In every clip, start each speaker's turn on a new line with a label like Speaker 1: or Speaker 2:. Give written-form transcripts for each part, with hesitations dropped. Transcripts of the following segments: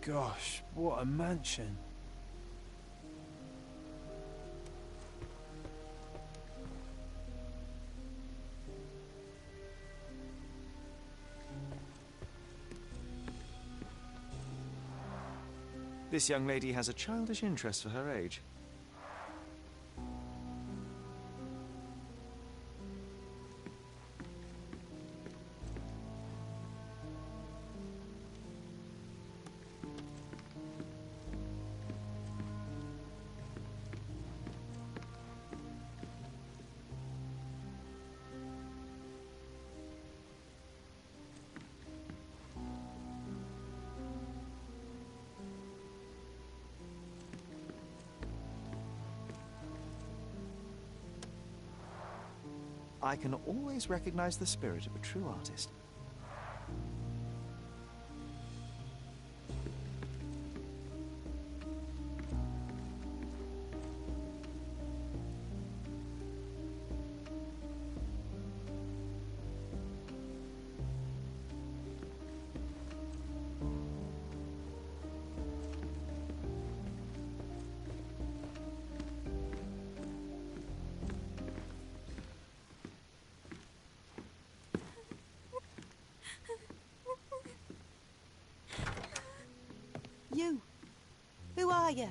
Speaker 1: gosh, what a mansion.
Speaker 2: This young lady has a childish interest for her age. I can always recognize the spirit of a true artist.
Speaker 3: You. Who are you?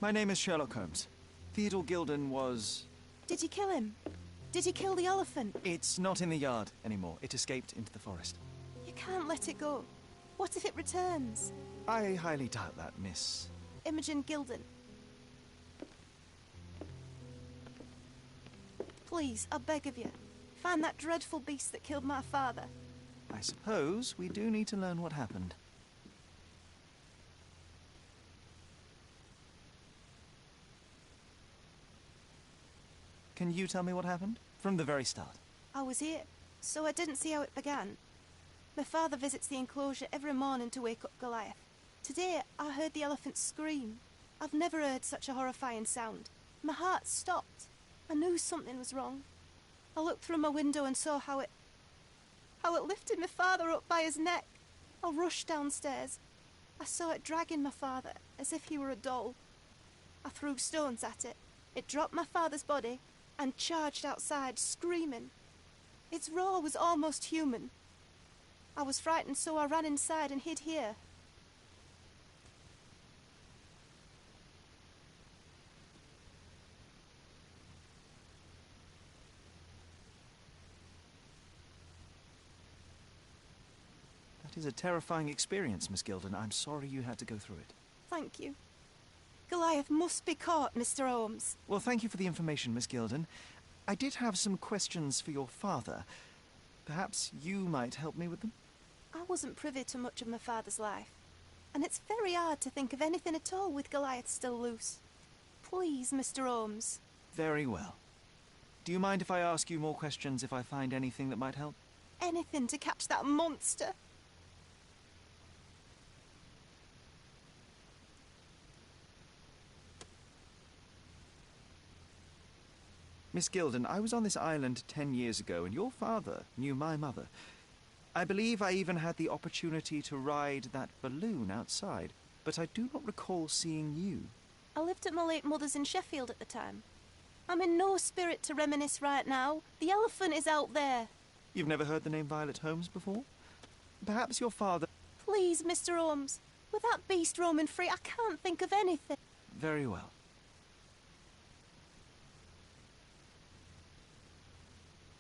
Speaker 2: My name is Sherlock Holmes. Theodore Gilden was...
Speaker 3: Did you kill him? Did you kill the elephant?
Speaker 2: It's not in the yard anymore. It escaped into the forest.
Speaker 3: You can't let it go. What if it returns?
Speaker 2: I highly doubt that, Miss...
Speaker 3: Imogen Gilden. Please, I beg of you, find that dreadful beast that killed my father.
Speaker 2: I suppose we do need to learn what happened. Can you tell me what happened? From the very start.
Speaker 3: I was here, so I didn't see how it began. My father visits the enclosure every morning to wake up Goliath. Today, I heard the elephant scream. I've never heard such a horrifying sound. My heart stopped. I knew something was wrong. I looked through my window and saw how it lifted my father up by his neck. I rushed downstairs. I saw it dragging my father as if he were a doll. I threw stones at it. It dropped my father's body and charged outside, screaming. Its roar was almost human. I was frightened, so I ran inside and hid here.
Speaker 2: That is a terrifying experience, Miss Gilden. I'm sorry you had to go through it.
Speaker 3: Thank you. Goliath must be caught, Mr. Holmes.
Speaker 2: Well, thank you for the information, Miss Gilden. I did have some questions for your father. Perhaps you might help me with them?
Speaker 3: I wasn't privy to much of my father's life, and it's very hard to think of anything at all with Goliath still loose. Please, Mr. Holmes.
Speaker 2: Very well. Do you mind if I ask you more questions if I find anything that might help?
Speaker 3: Anything to catch that monster.
Speaker 2: Miss Gilden, I was on this island 10 years ago, and your father knew my mother. I believe I even had the opportunity to ride that balloon outside, but I do not recall seeing you.
Speaker 3: I lived at my late mother's in Sheffield at the time. I'm in no spirit to reminisce right now. The elephant is out there.
Speaker 2: You've never heard the name Violet Holmes before? Perhaps your father...
Speaker 3: Please, Mr. Holmes. With that beast roaming free, I can't think of anything.
Speaker 2: Very well.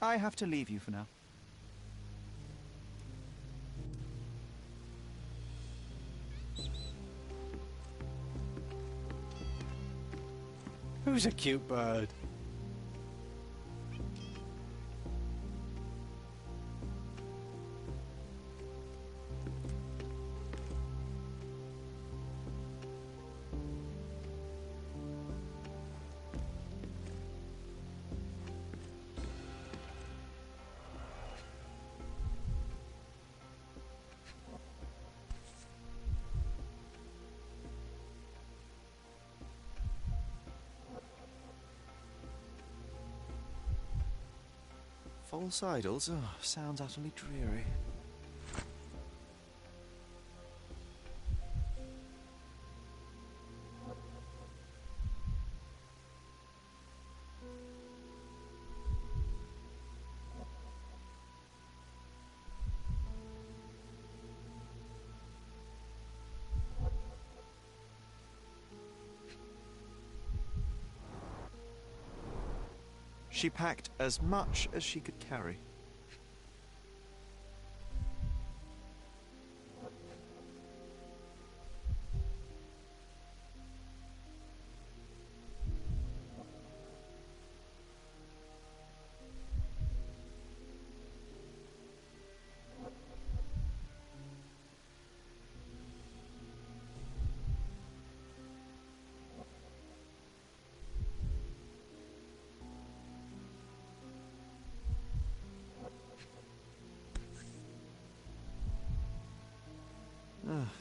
Speaker 2: I have to leave you for now.
Speaker 1: Who's a cute bird?
Speaker 2: False idols? Oh, sounds utterly dreary. She packed as much as she could carry.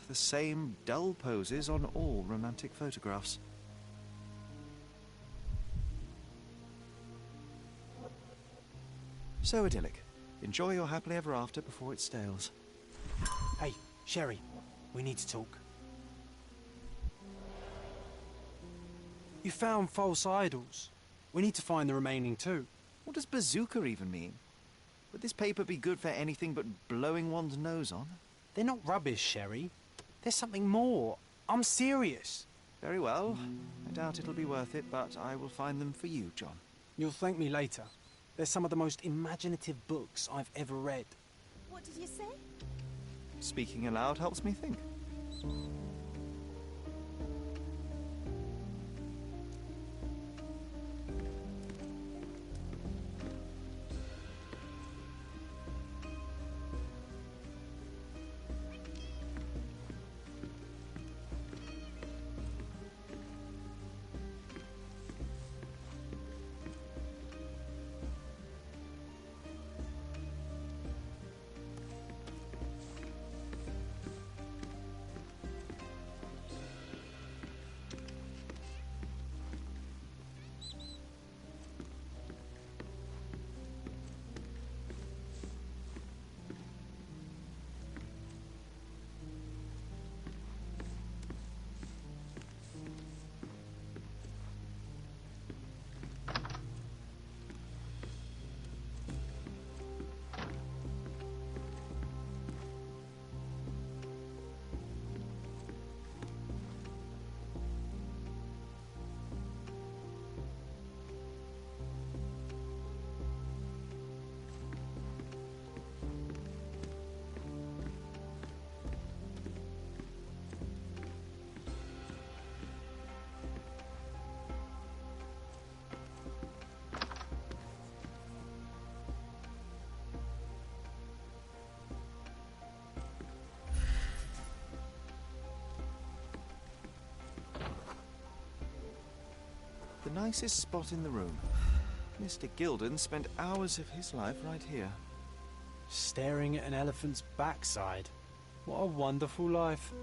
Speaker 2: The same dull poses on all romantic photographs. So idyllic. Enjoy your happily ever after before it stales.
Speaker 1: Hey, Sherry, we need to talk. You found false idols. We need to find the remaining two.
Speaker 2: What does bazooka even mean? Would this paper be good for anything but blowing one's nose on?
Speaker 1: They're not rubbish, Sherry. There's something more. I'm serious.
Speaker 2: Very well. I doubt it'll be worth it, but I will find them for you, John.
Speaker 1: You'll thank me later. They're some of the most imaginative books I've ever read.
Speaker 3: What did you say?
Speaker 2: Speaking aloud helps me think. The nicest spot in the room. Mr. Gilden spent hours of his life right here.
Speaker 1: Staring at an elephant's backside. What a wonderful life.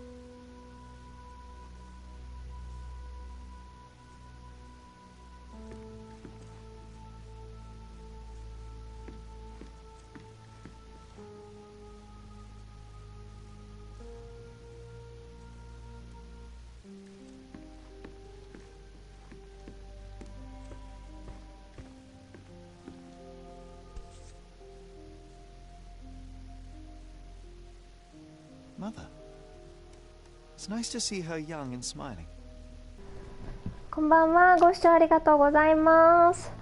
Speaker 2: Mother. It's nice to see her young and smiling.
Speaker 4: こんばんは。ご視聴ありがとうございます。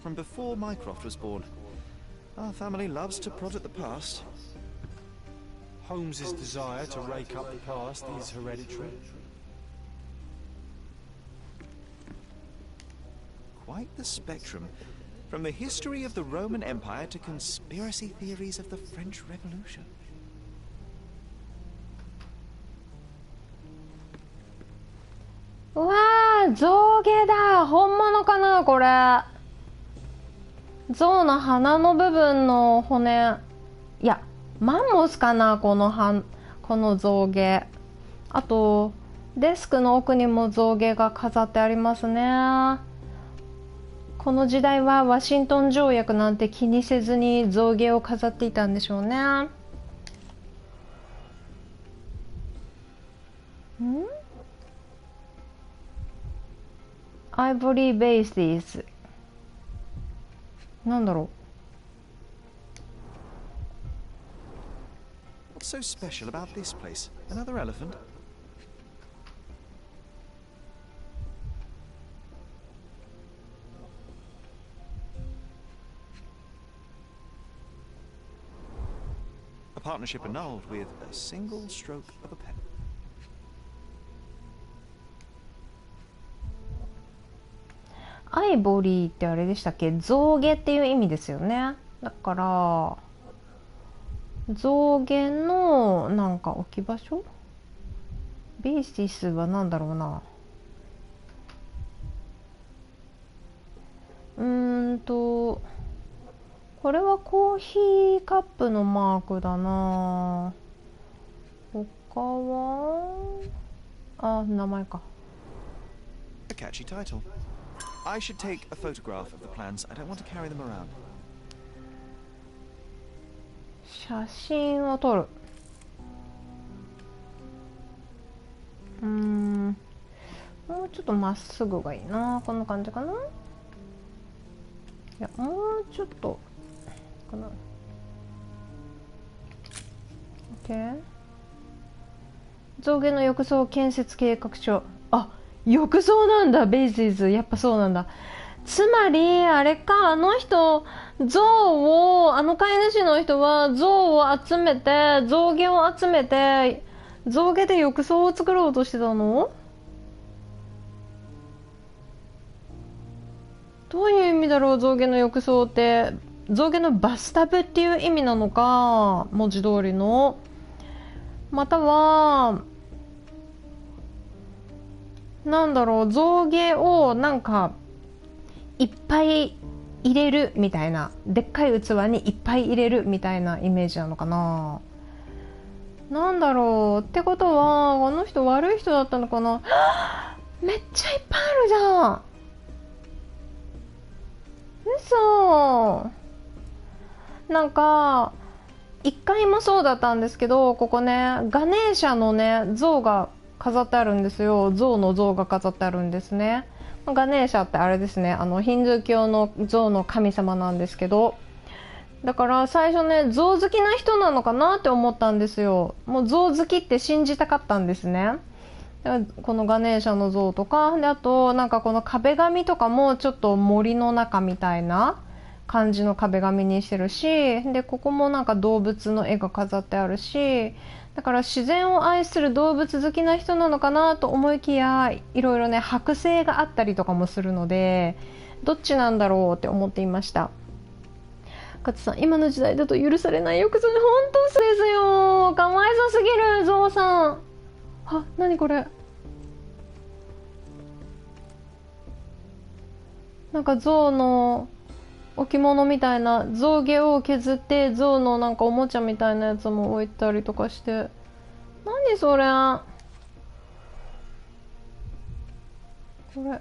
Speaker 2: From before Mycroft was born, our family loves to prod at the past.
Speaker 1: Holmes's desire to rake up the past is hereditary.
Speaker 2: Quite the spectrum. From the history of the Roman Empire to conspiracy theories of the French Revolution.
Speaker 4: うわー、象牙だ。本物かなこれ。象の鼻の部分の骨。いや、マンモスかなこの象牙。あと、デスクの奥にも象牙が飾ってありますね。この時代はワシントン条約なんて気にせずに象牙を飾っていたんでしょうね。Ivory bases なんだろ
Speaker 2: う。What's so special about this place? Another elephant? partnership annulled with a single stroke of a pen.
Speaker 4: アイボリーってあれでしたっけ？象牙っていう意味ですよね。だから象牙のなんか置き場所？ベーシスは何だろうな。これはコーヒーカップのマークだな。他は名前か。
Speaker 2: A catchy title. I should take a photograph of the plans. I don't want to carry them around.
Speaker 4: 写真を撮る。もうちょっとまっすぐがいいな。こんな感じかな。いや、もうちょっとかな。OK。象牙の浴槽建設計画書。あ、浴槽なんだ。ベイシーズ、やっぱそうなんだ。つまりあれか、あの人象を、あの飼い主の人は象を集めて、象牙を集めて象牙で浴槽を作ろうとしてたの？どういう意味だろう？象牙の浴槽って象牙のバスタブっていう意味なのか、文字通りの、またはなんだろう、象牙をなんかいっぱい入れるみたいな、でっかい器にいっぱい入れるみたいなイメージなのかな。なんだろうってことは、あの人悪い人だったのかな。めっちゃいっぱいあるじゃん。嘘。なんか1階もそうだったんですけど、ここね、ガネーシャのね像が飾ってあるんですよ。象の像が飾ってあるんですね。ガネーシャってあれですね、ヒンドゥー教の象の神様なんですけど、だから最初ね、象好きな人なのかなって思ったんですよ。もう象好きって信じたかったんですね。このガネーシャの像とかで、あとなんかこの壁紙とかもちょっと森の中みたいな感じの壁紙にしてるし、でここもなんか動物の絵が飾ってあるし、だから自然を愛する動物好きな人なのかなと思いきや、いろいろね剥製があったりとかもするので、どっちなんだろうって思っていました。勝さん、今の時代だと許されない浴槽で、本当そうですよ。かわいそうすぎる、ゾウさん。あ、何これ。なんかゾウの置物みたいな、象牙を削ってゾウのなんかおもちゃみたいなやつも置いたりとかして、何それ。これ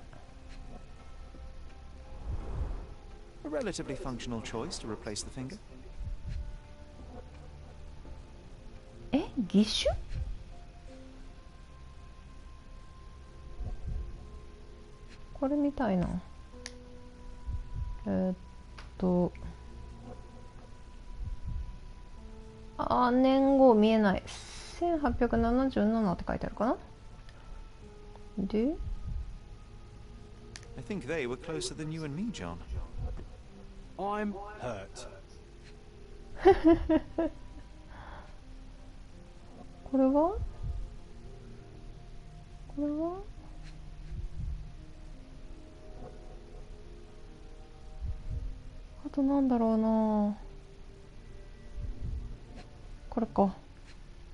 Speaker 2: A relatively functional choice to replace the finger.
Speaker 4: 義手？これみたいな。年号見えない。1877って書いてあるかな。で、
Speaker 2: I think they were closer than you and me, John.
Speaker 1: I'm hurt.
Speaker 4: これは？これは？あとなんだろうな。これか。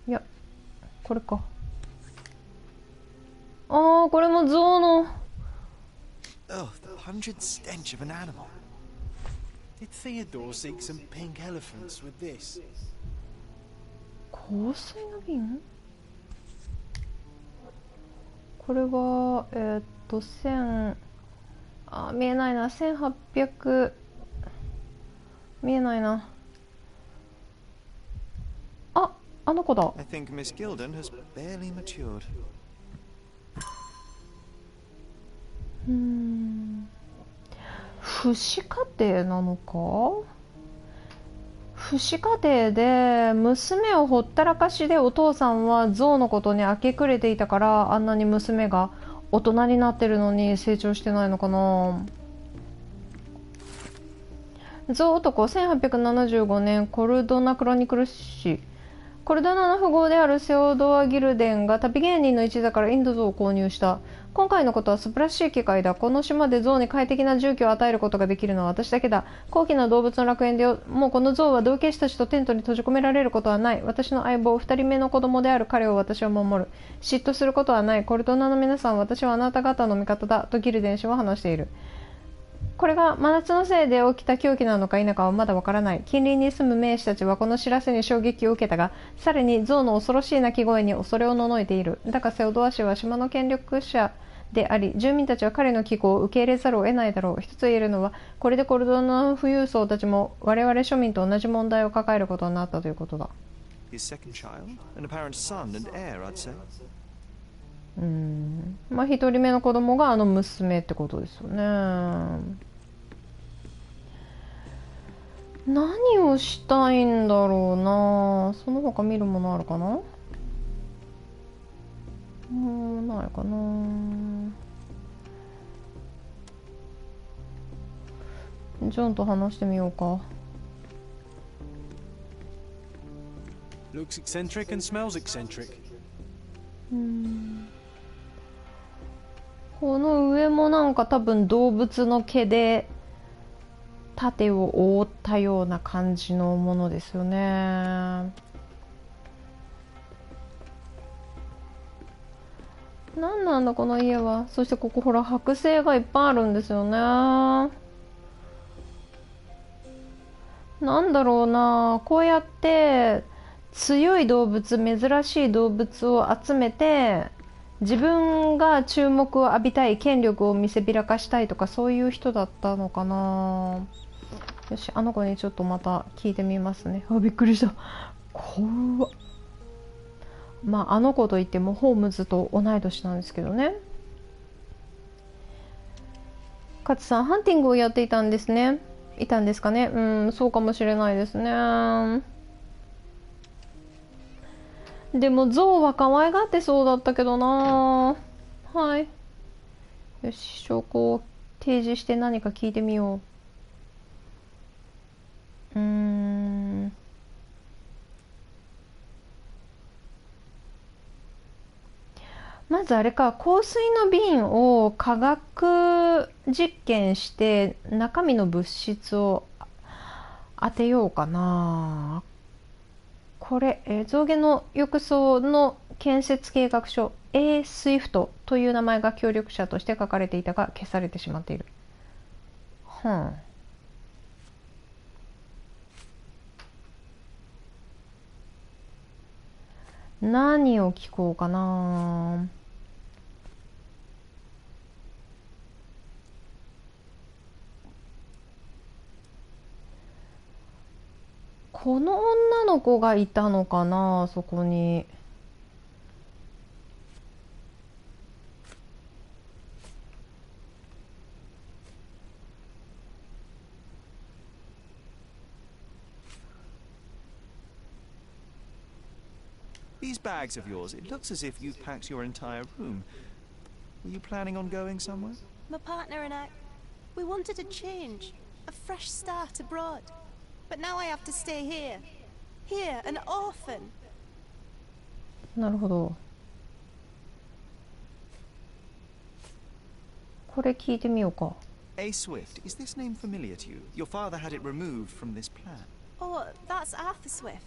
Speaker 4: いや、これか。これも象の。
Speaker 2: Oh, the pungent stench of an animal.
Speaker 1: Did Theodore seek some pink elephants with this?
Speaker 4: 香水の瓶？これは見えないな。1800、見えないな。あの子だ。
Speaker 2: I think Miss Gilden has barely matured.
Speaker 4: 父子家庭なのか。父子家庭で娘をほったらかしで、お父さんは象のことに明け暮れていたから、あんなに娘が大人になってるのに成長してないのかな。象男1875年コルドナクロニクル誌コルドナの富豪であるセオドア・ギルデンが旅芸人の一座からインド象を購入した。今回のことは素晴らしい機会だ。この島で象に快適な住居を与えることができるのは私だけだ。高貴な動物の楽園でもうこの象は同系師たちとテントに閉じ込められることはない。私の相棒、二人目の子供である彼を私は守る。嫉妬することはない。コルドナの皆さん、私はあなた方の味方だ。とギルデン氏は話している。これが真夏のせいで起きた狂気なのか否かはまだわからない。近隣に住む名士たちはこの知らせに衝撃を受けたが、さらに象の恐ろしい鳴き声に恐れをののいている。だがセオドア氏は島の権力者であり、住民たちは彼の寄稿を受け入れざるを得ないだろう。一つ言えるのは、これでコルドナの富裕層たちも我々庶民と同じ問題を抱えることになったということだ。
Speaker 2: His second child, an apparent son and heir, I'd say.
Speaker 4: まあ一人目の子供があの娘ってことですよね。何をしたいんだろうな。その他見るものあるかな。ないかな。ジョンと話してみようか。
Speaker 1: Looks eccentric and smells eccentric.
Speaker 4: この上もなんか多分動物の毛で盾を覆ったような感じのものですよね。何なんだこの家は。そしてここほら剥製がいっぱいあるんですよね。なんだろうな、こうやって強い動物、珍しい動物を集めて自分が注目を浴びたい、権力を見せびらかしたいとか、そういう人だったのかな。よし、あの子にちょっとまた聞いてみますね。あ、びっくりした。怖っ。まああの子といってもホームズと同い年なんですけどね。勝さん、ハンティングをやっていたんですね。いたんですかね。そうかもしれないですね。でも象は可愛がってそうだったけどな。はい。よし、証拠を提示して何か聞いてみよう。まずあれか、香水の瓶を化学実験して中身の物質を当てようかな。これ、象牙の浴槽の建設計画書 A-So-Viva という名前が協力者として書かれていたが消されてしまっている。何を聞こうかな。この女の子がいたのかな、そこに。
Speaker 2: These bags of yours, it looks as if you've packed your entire room. Were you planning on going somewhere?
Speaker 3: My partner and I, we wanted a change, a fresh start abroad. But now I have to stay here. Here, an orphan.
Speaker 4: なるほど。これ聞いてみようか。
Speaker 2: A. Swift, is this name familiar to you? Your father had it removed from this plan.
Speaker 3: Oh, that's Arthur Swift.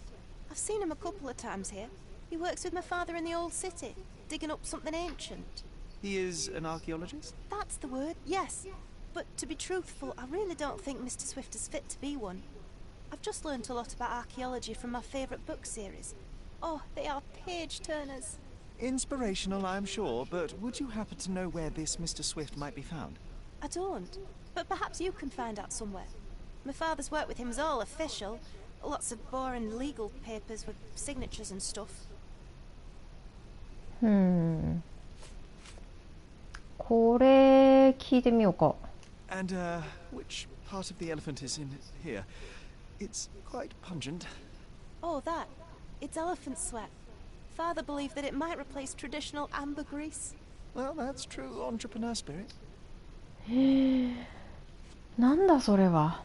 Speaker 3: I've seen him a couple of times here. He works with my father in the old city, digging up something ancient.
Speaker 2: He is an archaeologist?
Speaker 3: That's the word, yes. But to be truthful, I really don't think Mr. Swift is fit to be one. I've just learnt a lot about archaeology from my favourite book series. Oh, they are page-turners.
Speaker 2: Inspirational, I'm sure, but would you happen to know where this Mr. Swift might be found?
Speaker 3: I don't, but perhaps you can find out somewhere. My father's work with him is all official. Lots of boring legal papers with signatures and stuff.
Speaker 4: これ聞いてみようか。
Speaker 2: And, which part of the elephant is in here? It's quite pungent.
Speaker 3: Oh, that. It's elephant sweat. Father believed that it might replace traditional ambergris.
Speaker 2: Well, that's true entrepreneur spirit.
Speaker 4: なんだそれは。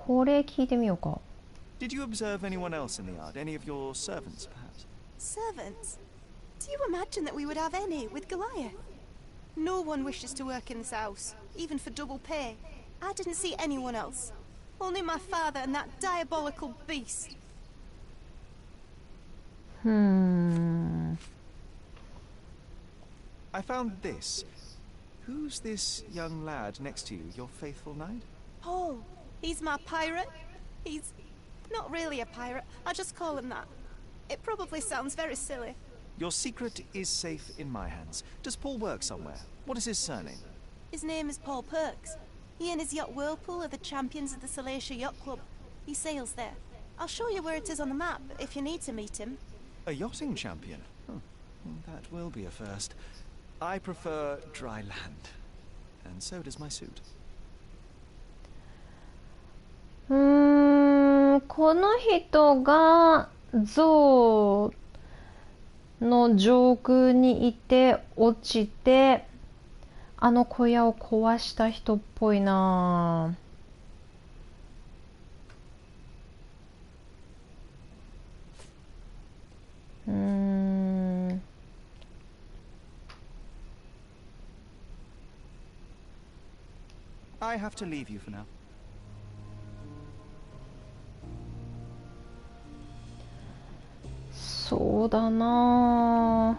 Speaker 4: これ聞いてみようか。
Speaker 2: Did you observe anyone else in the yard? Any of your servants, perhaps?
Speaker 3: Servants? Do you imagine that we would have any with Goliath? No one wishes to work in this house, even for double pay. I didn't see anyone else. Only my father and that diabolical beast.
Speaker 2: I found this. Who's this young lad next to you, your faithful knight?
Speaker 3: Paul. He's my pirate. He's not really a pirate. I just call him that. It probably sounds very silly.
Speaker 2: Your secret is safe in my hands. Does Paul work somewhere? What is his surname?
Speaker 3: His name is Paul Perks. He and his yacht Whirlpool are the champions of the Salacia Yacht Club. He sails there. I'll show you where it is on the map if you need to meet him.
Speaker 2: A yachting champion? That will be a first. I prefer dry land. And so does my suit.
Speaker 4: この人が象の上空にいて落ちてあの小屋を壊した人っぽいな。
Speaker 2: I have to leave you for now.
Speaker 4: そうだな。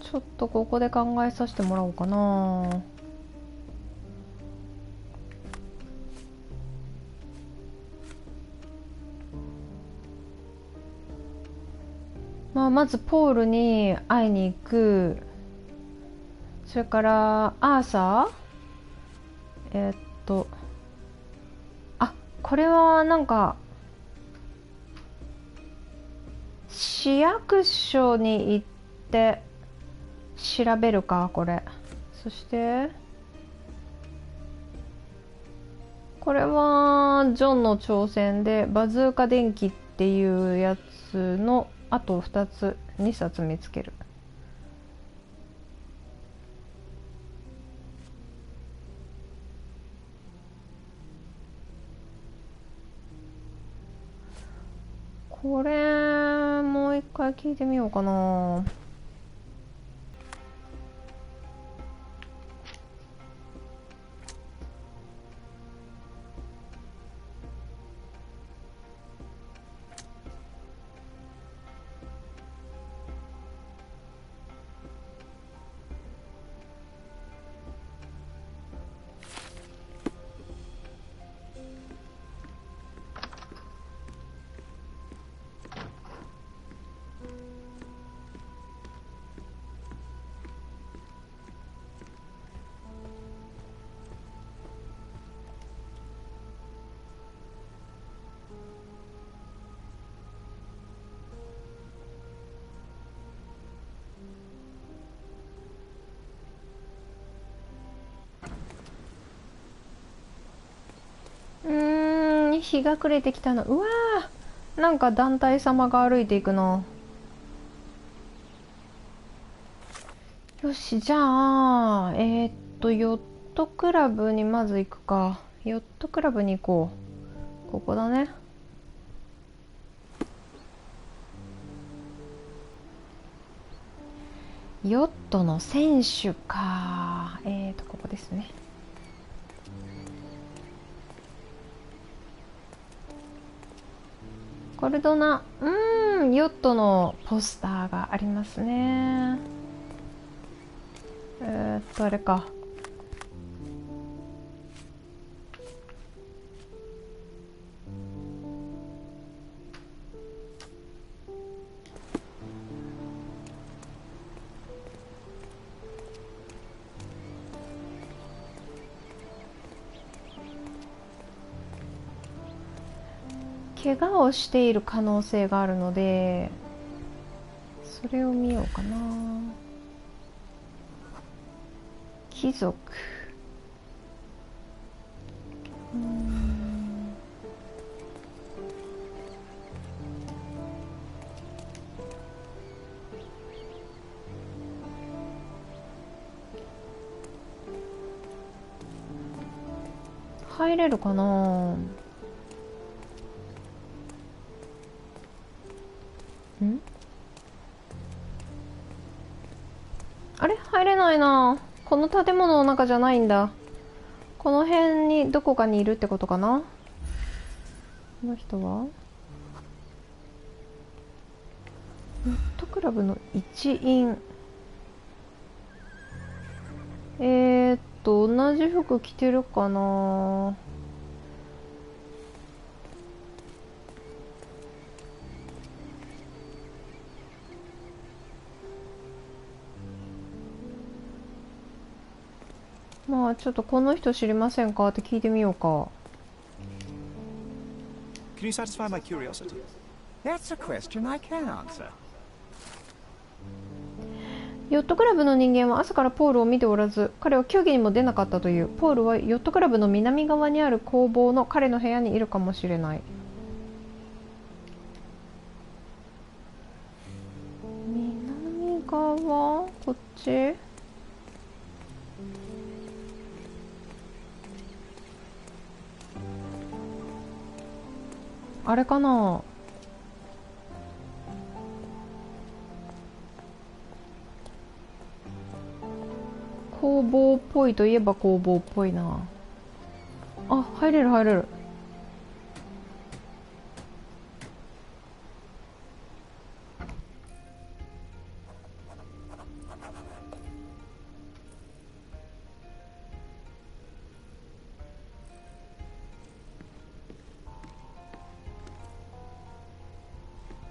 Speaker 4: ちょっとここで考えさせてもらおうかな。まずポールに会いに行く。それからアーサー、これはなんか市役所に行って調べるか、これ。そしてこれはジョンの挑戦でバズーカ電気っていうやつのあと2冊見つける。これもう一回聞いてみようかな。日が暮れてきたの。うわー、なんか団体様が歩いていくな。よし、じゃあヨットクラブにまず行くか。ヨットクラブに行こう。ここだね。ヨットの選手か。ここですね。コルドナ、ヨットのポスターがありますね。あれか。怪我をしている可能性があるのでそれを見ようかな。貴族、入れるかな。あれ入れないな。この建物の中じゃないんだ。この辺にどこかにいるってことかな。この人はヨットクラブの一員。同じ服着てるかな。まあちょっとこの人知りませんかって聞いてみようか。
Speaker 2: Can you satisfy my curiosity?
Speaker 5: That's a question I can answer.
Speaker 4: ヨットクラブの人間は朝からポールを見ておらず、彼は競技にも出なかったという。ポールはヨットクラブの南側にある工房の彼の部屋にいるかもしれない。南側？こっち？あれかな。工房っぽいといえば工房っぽいな。あ、入れる入れる。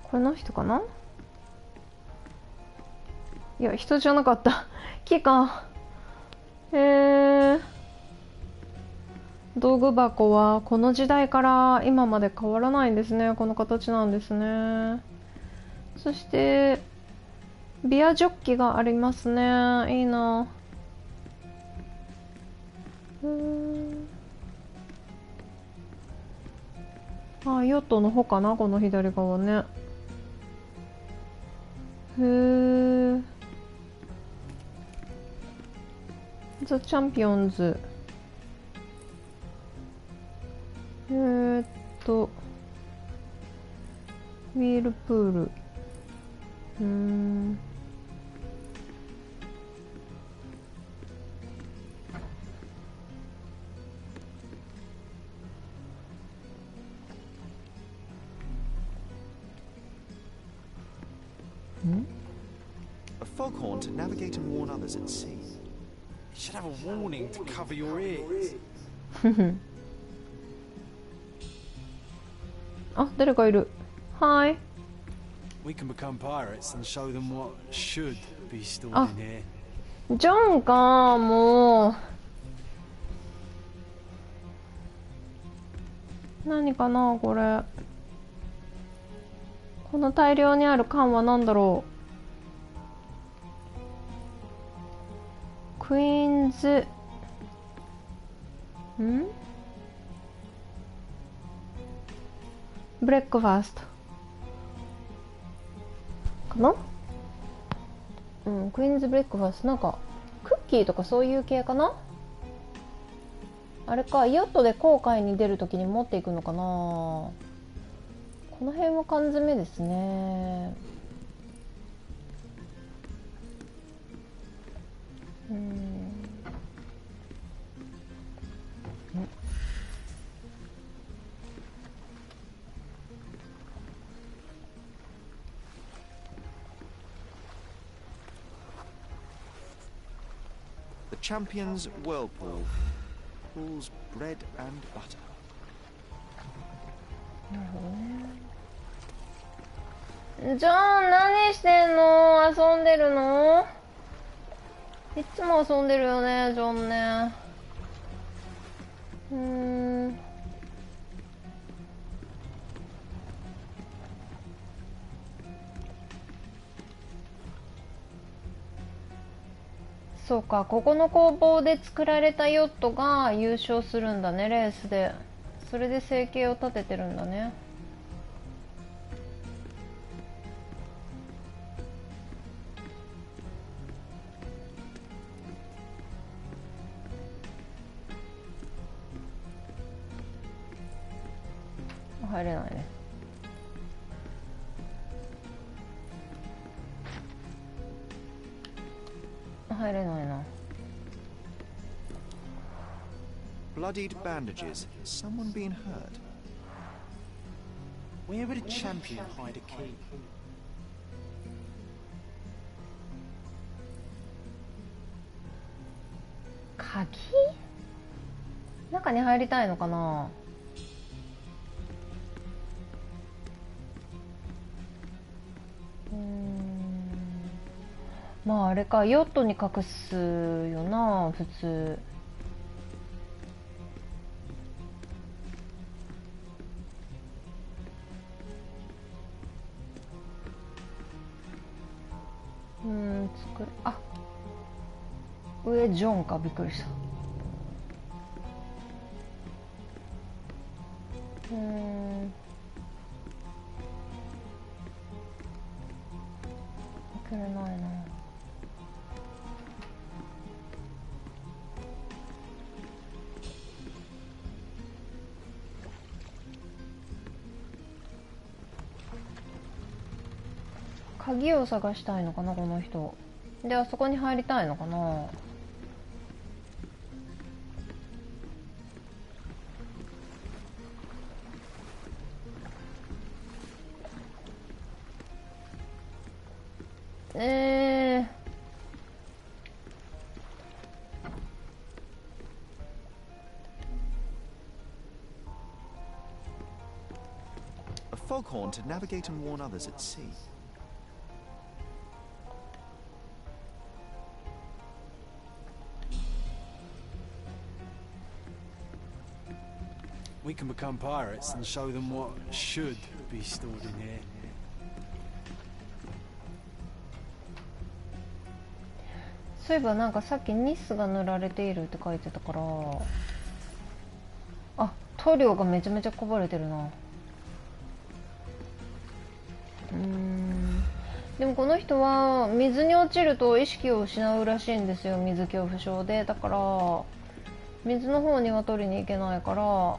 Speaker 4: この人かな。いや、人じゃなかった。木か。道具箱はこの時代から今まで変わらないんですね。この形なんですね。そしてビアジョッキがありますね。いいな。あ、ヨットの方かな、この左側ね。へえ。ザ・チャンピオンズ。ウィールプール。
Speaker 2: A foghorn to navigate and warn others at sea.
Speaker 1: You should have a warning to cover your ears.
Speaker 4: あ、誰かいる。はい。
Speaker 1: We can become pirates and show them what should be stored in here.
Speaker 4: ジョンか、もう。何かな、これ。この大量にある缶は何だろう。クイーンズ。ブレックファーストかな。クイーンズブレックファースト、なんかクッキーとかそういう系かな。あれか、ヨットで航海に出るときに持っていくのかな。この辺は缶詰ですね。
Speaker 2: The champion's whirlpool pulls bread and butter.
Speaker 4: なるほどね。ジョン、何してんの？遊んでるの？いつも遊んでるよね、ジョンね。そうか、ここの工房で作られたヨットが優勝するんだね、レースで。それで生計を立ててるんだね。入れないね。入れないな。
Speaker 2: Bloodied bandages. Someone been hurt?
Speaker 1: Where would a champion hide a key?
Speaker 4: 鍵？中に入りたいのかな。まああれか、ヨットに隠すよな普通。作る。あ、上ジョンか、びっくりした。開けれないな。鍵を探したいのかなこの人で。あそこに入りたいのかな。
Speaker 2: A foghorn to navigate and warn others at sea.
Speaker 1: We can become pirates and show them what should be stored in here.
Speaker 4: そういえばなんかさっきニスが塗られているって書いてたから、あ、塗料がめちゃめちゃこぼれてるな。でもこの人は水に落ちると意識を失うらしいんですよ、水恐怖症で。だから水の方には取りに行けないから、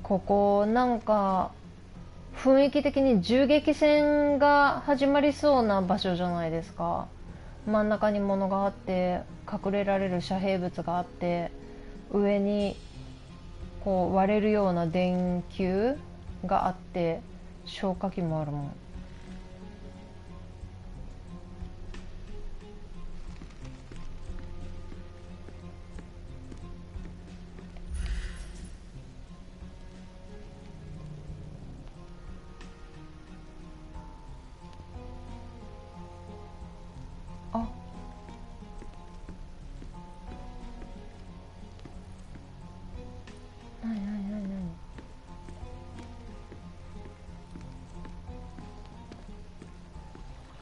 Speaker 4: ここなんか雰囲気的に銃撃戦が始まりそうな場所じゃないですか。真ん中に物があって隠れられる遮蔽物があって、上にこう割れるような電球があって消火器もあるもん。あ、なに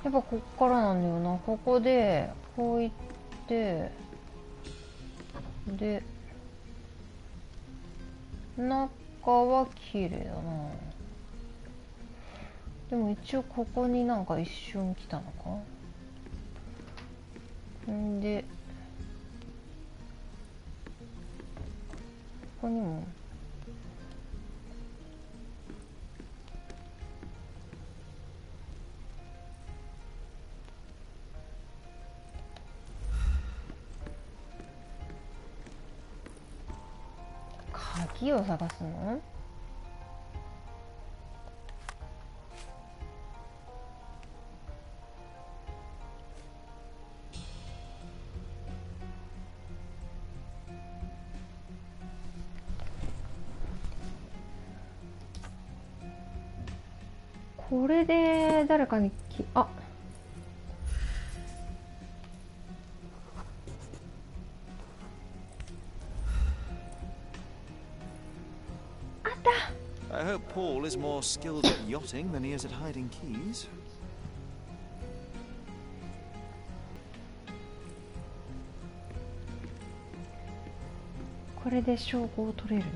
Speaker 4: やっぱこっからなんだよな。ここでこう行ってで中は綺麗だな。でも一応ここになんか一瞬来たのかんで、ここにも鍵を探すの？これで誰かにあった。
Speaker 2: I hope Paul is more skilled at yachting than he is at hiding keys.
Speaker 4: これで証拠を取れるね。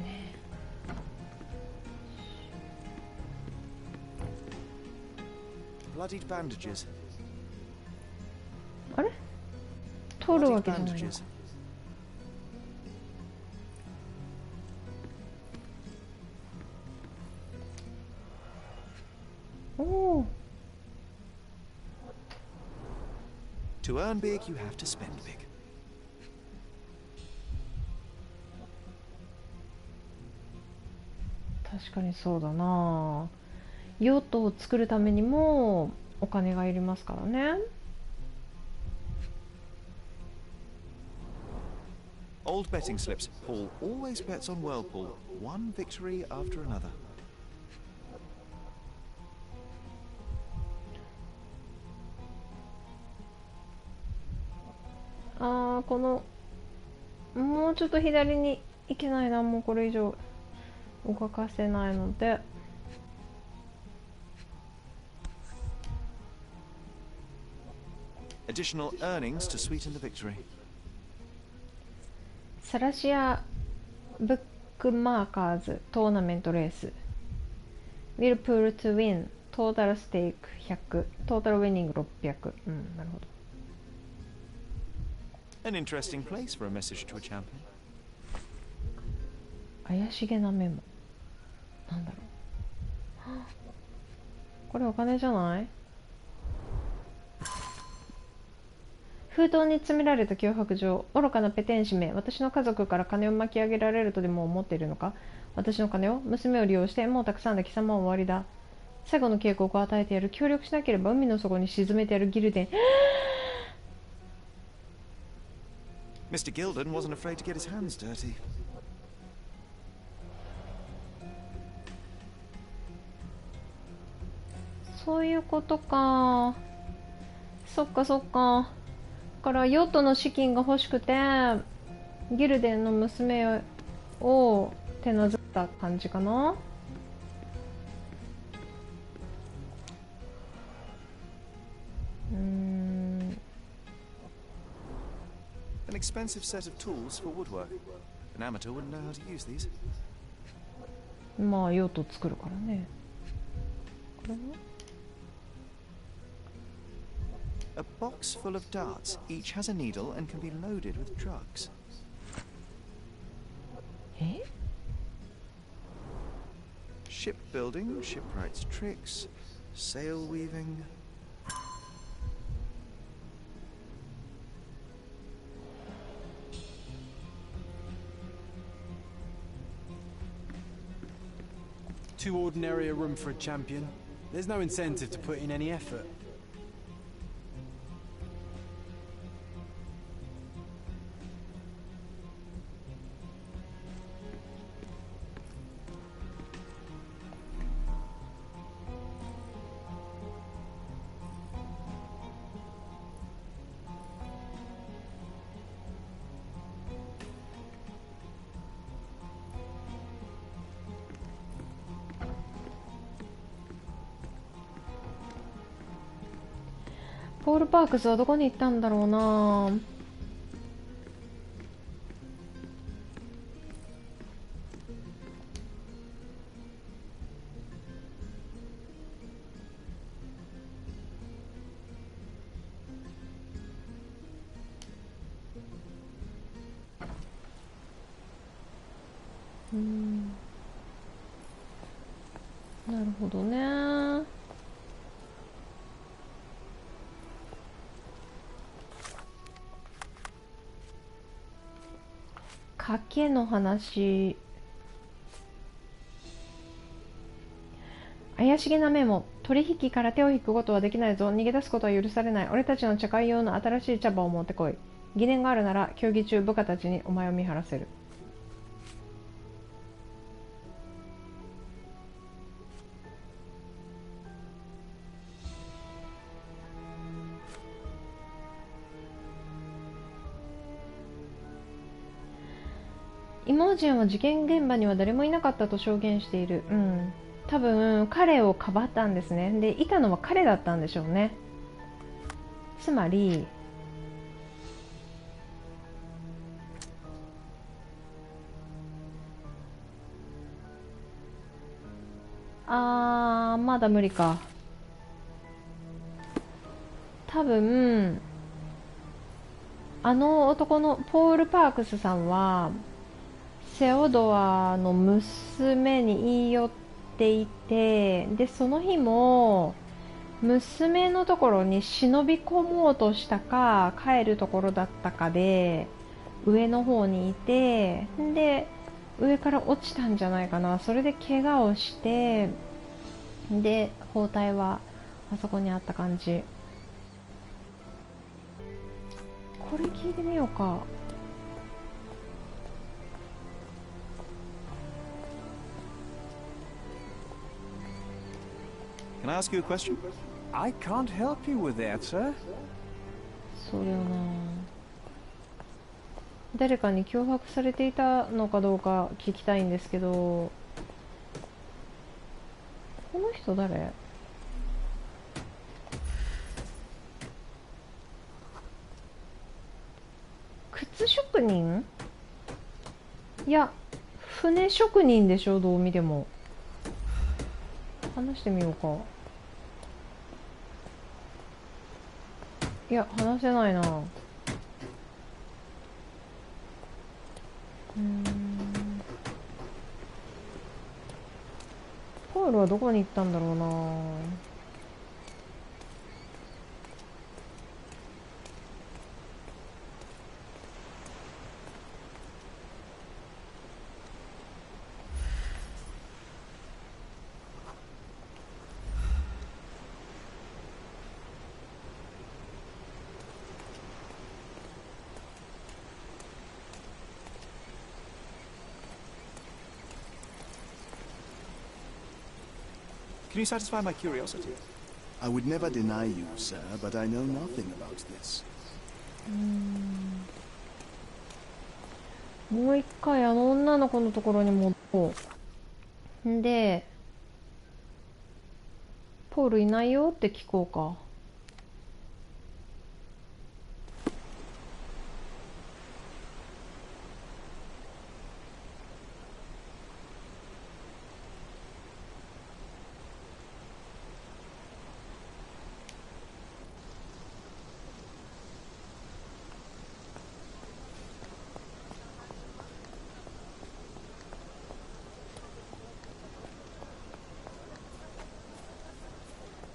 Speaker 2: Bloodied bandages.
Speaker 4: あれ取るわ
Speaker 2: Bloodied
Speaker 4: けじゃないの
Speaker 2: bandages.
Speaker 4: おお
Speaker 2: To earn big, you have to spend big.
Speaker 4: 確かにそうだな。ヨットを作るためにもお金がいりますからね。
Speaker 2: Old betting slips. Paul always bets on Whirlpool. One victory after another.
Speaker 4: このもうちょっと左に行けないな。もうこれ以上動かせないので、
Speaker 2: Additional earnings to sweeten the victory.
Speaker 4: サラシアブックマーカーズトーナメントレース Will pull to win トータルステーク100トータルウィニング600。なるほど。
Speaker 2: An interesting place for a message to a champion.
Speaker 4: 怪しげなメモなんだろう。これお金じゃない？封筒に詰められた脅迫状。愚かなペテン師め、私の家族から金を巻き上げられるとでも思っているのか。私の金を、娘を利用して、もうたくさんで貴様は終わりだ。最後の警告を与えてやる。協力しなければ海の底に沈めてやる。ギルデン。
Speaker 2: Mr. Gilden wasn't afraid to get his hands dirty.
Speaker 4: そういうことか。そっかそっか。だからヨットの資金が欲しくてギルデンの娘を手なずった感じかな。
Speaker 2: An expensive set of tools for woodwork. An amateur wouldn't know how to use these.
Speaker 4: まあヨット作るからね。これは
Speaker 2: A box full of darts. Each has a needle and can be loaded with drugs.
Speaker 4: え
Speaker 2: Shipbuilding, shipwright's tricks, sail weaving.
Speaker 1: Too ordinary a room for a champion. There's no incentive to put in any effort.
Speaker 4: ポール・パークスはどこに行ったんだろうな。なるほどね。賭けの話。怪しげなメモ。取引から手を引くことはできないぞ。逃げ出すことは許されない。俺たちの茶会用の新しい茶葉を持ってこい。疑念があるなら競技中部下たちにお前を見張らせる。イモージンは事件現場には誰もいなかったと証言している。多分彼をかばったんですね。でいたのは彼だったんでしょうね。つまりまだ無理か。多分あの男のポール・パークスさんはセオドアの娘に言い寄っていて、でその日も娘のところに忍び込もうとしたか帰るところだったかで上の方にいて、で上から落ちたんじゃないかな。それで怪我をして、で包帯はあそこにあった感じ。これ聞いてみようか。
Speaker 2: Can I ask you a question?
Speaker 5: I can't help you with that, sir.
Speaker 4: そうだよな。誰かに脅迫されていたのかどうか聞きたいんですけど、この人誰？靴職人？いや、船職人でしょ、どう見ても。話してみようか。いや、話せないな。ポールはどこに行ったんだろうな。
Speaker 2: Can you satisfy my curiosity?
Speaker 6: I would never deny you, sir, but I know nothing about this.
Speaker 4: もう一回あの女の子のところに戻ろう。んで、ポールいないよって聞こうか。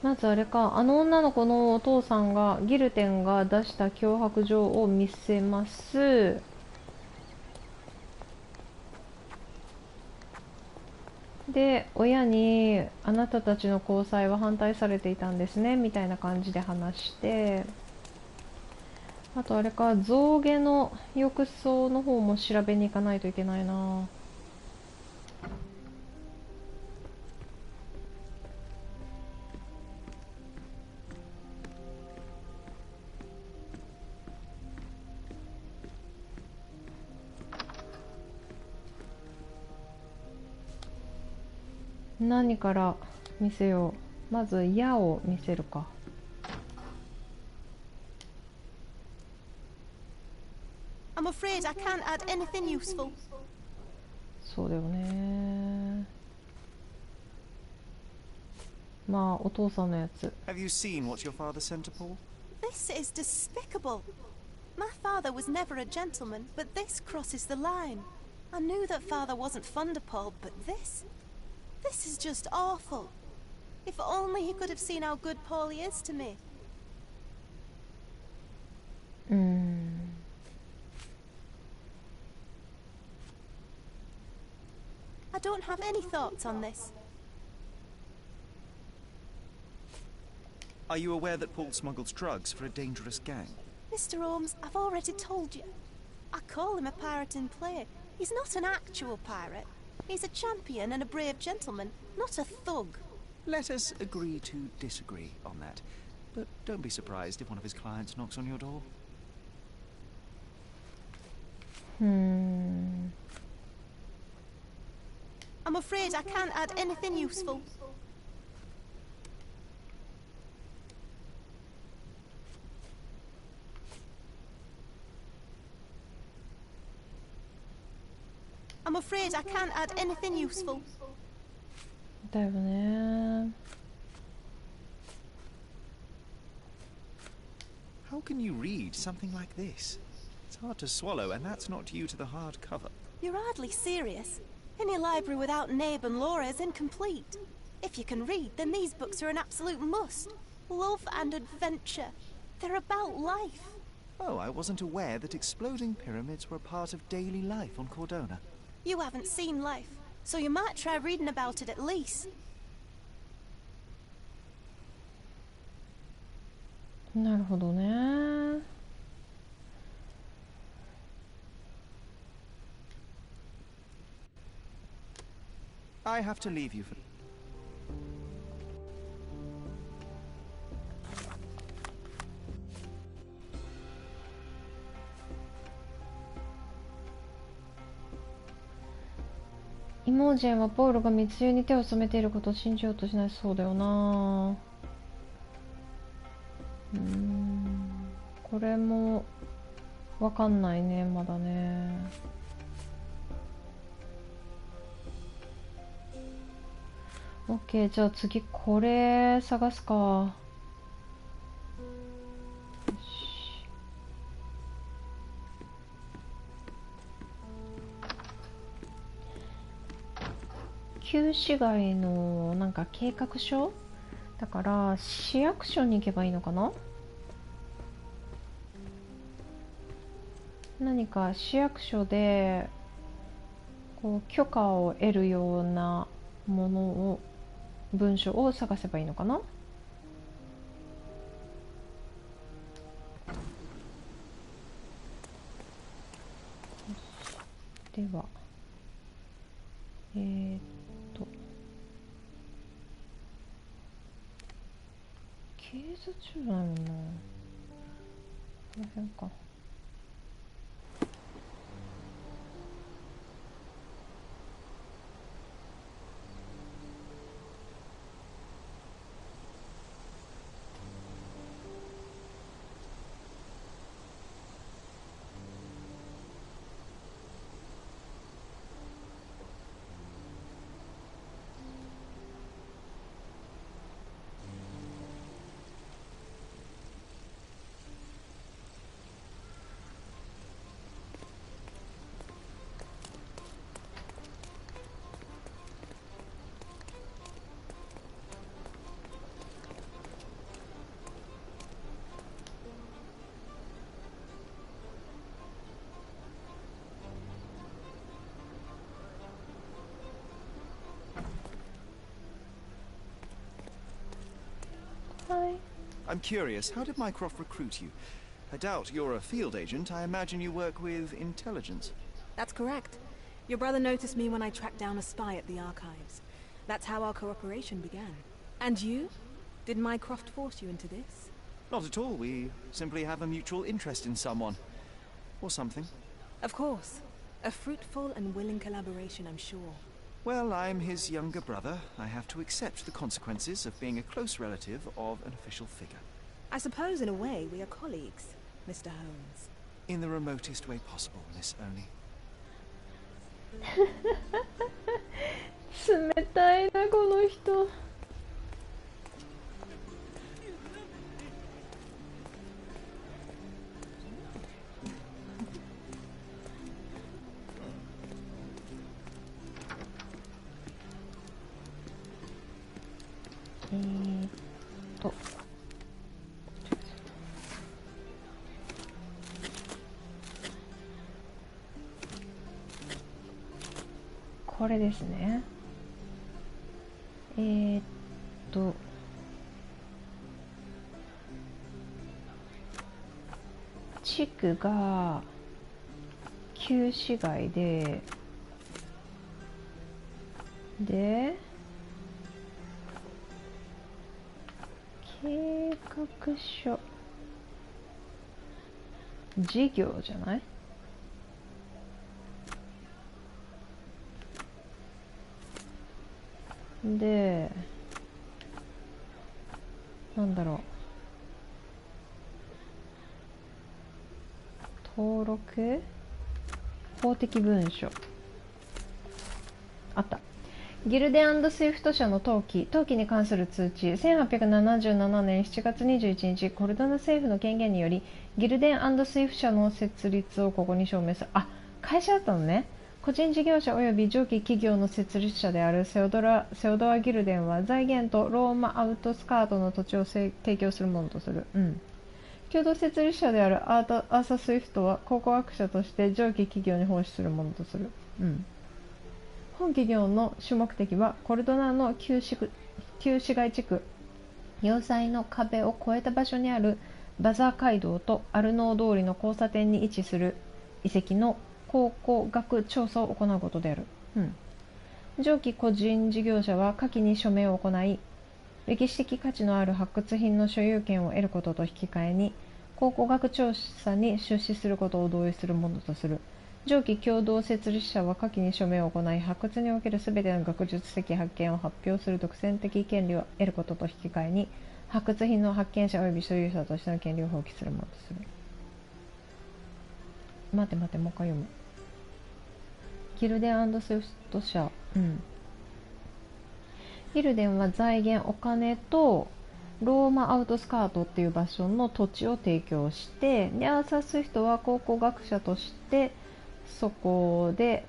Speaker 4: まずあれか、あの女の子のお父さんがギルテンが出した脅迫状を見せます。で、親にあなたたちの交際は反対されていたんですねみたいな感じで話して、あとあれか、象牙の浴槽の方も調べに行かないといけないな。何から見せよう。まず矢を見せるか。
Speaker 3: I'm afraid I can't add anything useful.
Speaker 4: そうだよね。まあお父さんのやつ。
Speaker 2: Have you seen what your father sent to Paul?
Speaker 3: This is despicable. My father was never a gentleman, but this crosses the line. I knew that father wasn't fond of Paul, but this is just awful. If only he could have seen how good Paulie is to me. I don't have any thoughts on this.
Speaker 2: Are you aware that Paul smuggles drugs for a dangerous gang?
Speaker 3: Mr. Holmes, I've already told you. I call him a pirate in play. He's not an actual pirate. He's a champion and a brave gentleman, not a thug.
Speaker 2: Let us agree to disagree on that. But don't be surprised if one of his clients knocks on your door.
Speaker 3: I'm afraid I can't add anything useful. I'm afraid I can't add anything useful.
Speaker 4: だよね。
Speaker 2: How can you read something like this? It's hard to swallow, and that's not due to the hard cover.
Speaker 3: You're hardly serious. Any library without Nabe and Laura is incomplete. If you can read, then these books are an absolute must. Love and adventure. They're about life.
Speaker 2: Oh, I wasn't aware that exploding pyramids were a part of daily life on Cordona.
Speaker 3: You haven't seen life, so you might try reading about it at least.
Speaker 4: なるほどね。
Speaker 2: I have to leave you for...
Speaker 4: イモージェンはポールが密輸に手を染めていることを信じようとしないそうだよな。これもわかんないね、まだね。オッケー、じゃあ次これ探すか。旧市街のなんか計画書だから市役所に行けばいいのかな。何か市役所でこう許可を得るようなものを文書を探せばいいのかな。では警察署じゃないもんな。この辺か。
Speaker 2: I'm curious, how did Mycroft recruit you? I doubt you're a field agent. I imagine you work with intelligence.
Speaker 7: That's correct. Your brother noticed me when I tracked down a spy at the archives. That's how our cooperation began. And you? Did Mycroft force you into this?
Speaker 2: Not at all. We simply have a mutual interest in someone. Or something.
Speaker 7: Of course. A fruitful and willing collaboration, I'm sure.
Speaker 2: Well, I'm his younger brother. I have to accept the consequences of being a close relative of an official figure.
Speaker 7: I suppose, in a way, we are colleagues, Mr. Holmes.
Speaker 2: In the remotest way possible, Miss Oni.
Speaker 4: 冷たいな、この人。これですね。地区が旧市街で、計画書事業じゃない？で、なんだろう、登録法的文書あった。ギルデンスイフト社の登記に関する通知。1877年7月21日、コルドナ政府の権限により、ギルデンスイフ社の設立をここに証明する。あ、会社だったのね。個人事業者及び上記企業の設立者であるセオドア・ギルデンは、財源とローマ・アウトスカートの土地を提供するものとする。共同設立者であるアーサー・スイフトは、考古学者として上記企業に奉仕するものとする。本企業の主目的はコルドナの旧市街地区要塞の壁を越えた場所にあるバザー街道とアルノー通りの交差点に位置する遺跡の考古学調査を行うことである。上記個人事業者は下記に署名を行い、歴史的価値のある発掘品の所有権を得ることと引き換えに考古学調査に出資することを同意するものとする。上記共同設立者は下記に署名を行い、発掘におけるすべての学術的発見を発表する独占的権利を得ることと引き換えに、発掘品の発見者及び所有者としての権利を放棄するものとする。待って、もう一回読む。ギルデンスイフト社。ギルデンは財源、お金と、ローマアウトスカートっていう場所の土地を提供して、でアーサー・スイフトは考古学者として、そこで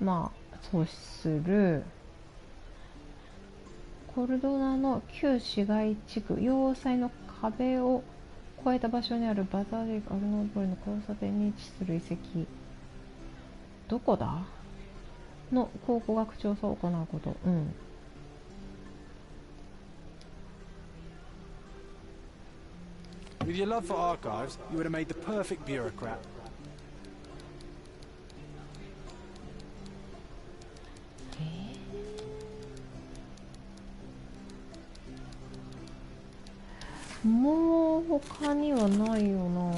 Speaker 4: 創出するコルドナの旧市街地区要塞の壁を越えた場所にあるバザーディアルノー通りの交差点に位置する遺跡、どこだの考古学調査を行うこと。
Speaker 1: With your love for archives, you would have made the perfect bureaucrat.
Speaker 4: もう他にはないよな。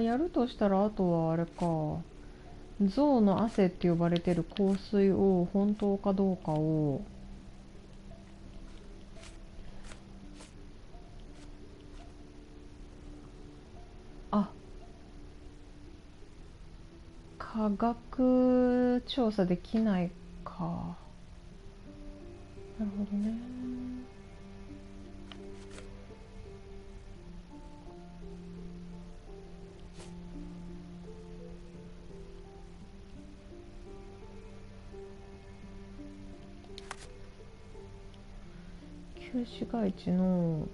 Speaker 4: やるとしたらあとはあれか、象の汗って呼ばれてる香水を本当かどうかを科学調査できないか。なるほどね。旧市街地の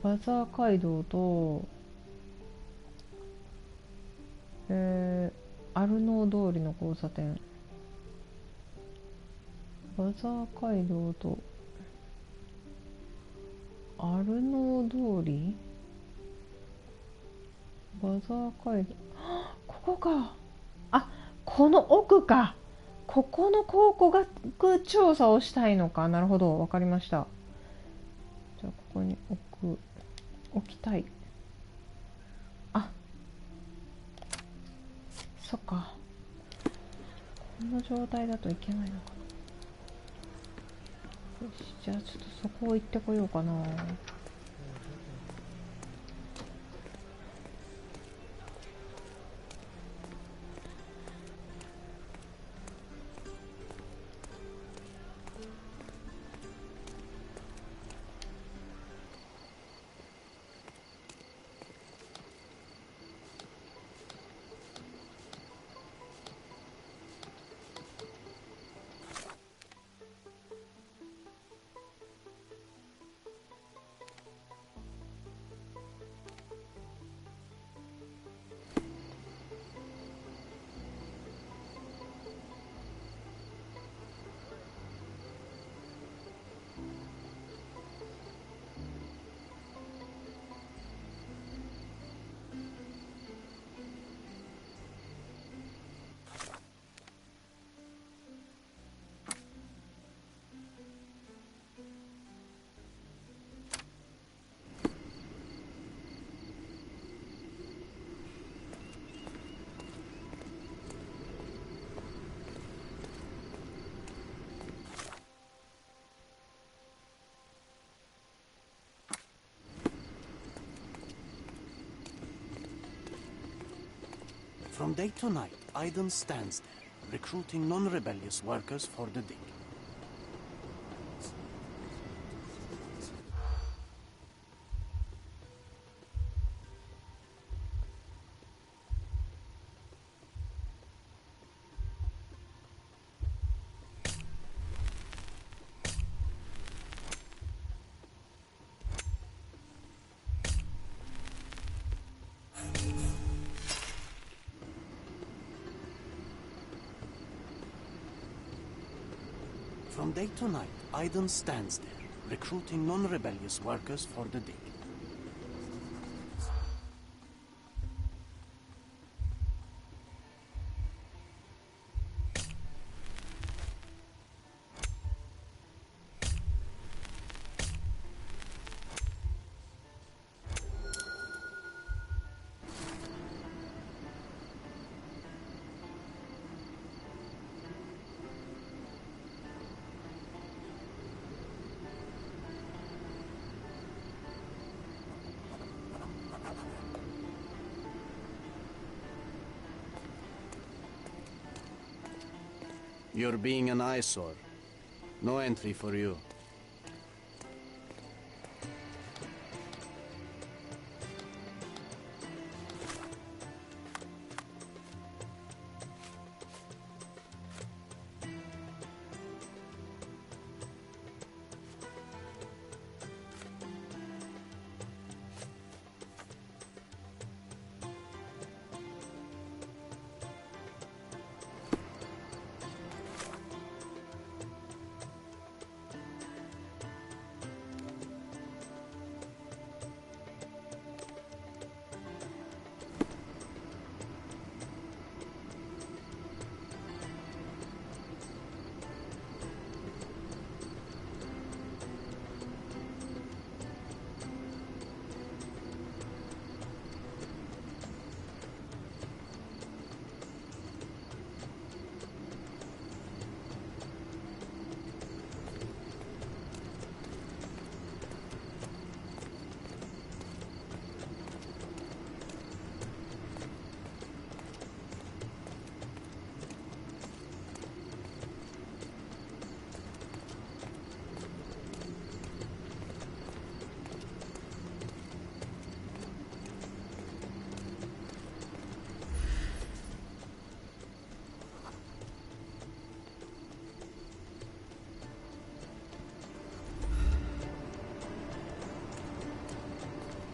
Speaker 4: バザー街道とアルノー通りの交差点、バザー街道とアルノー通り、バザー街道、ここか。この奥か。ここの考古学調査をしたいのか。なるほど、わかりました。じゃあここに置きたい。そっか、この状態だといけないのかな。よし、じゃあちょっとそこを行ってこようかな。
Speaker 1: From day to night, Aiden stands there, recruiting non-rebellious workers for the dig. From day to night, Aiden stands there, recruiting non-rebellious workers for the dig. You're being an eyesore. No entry for you.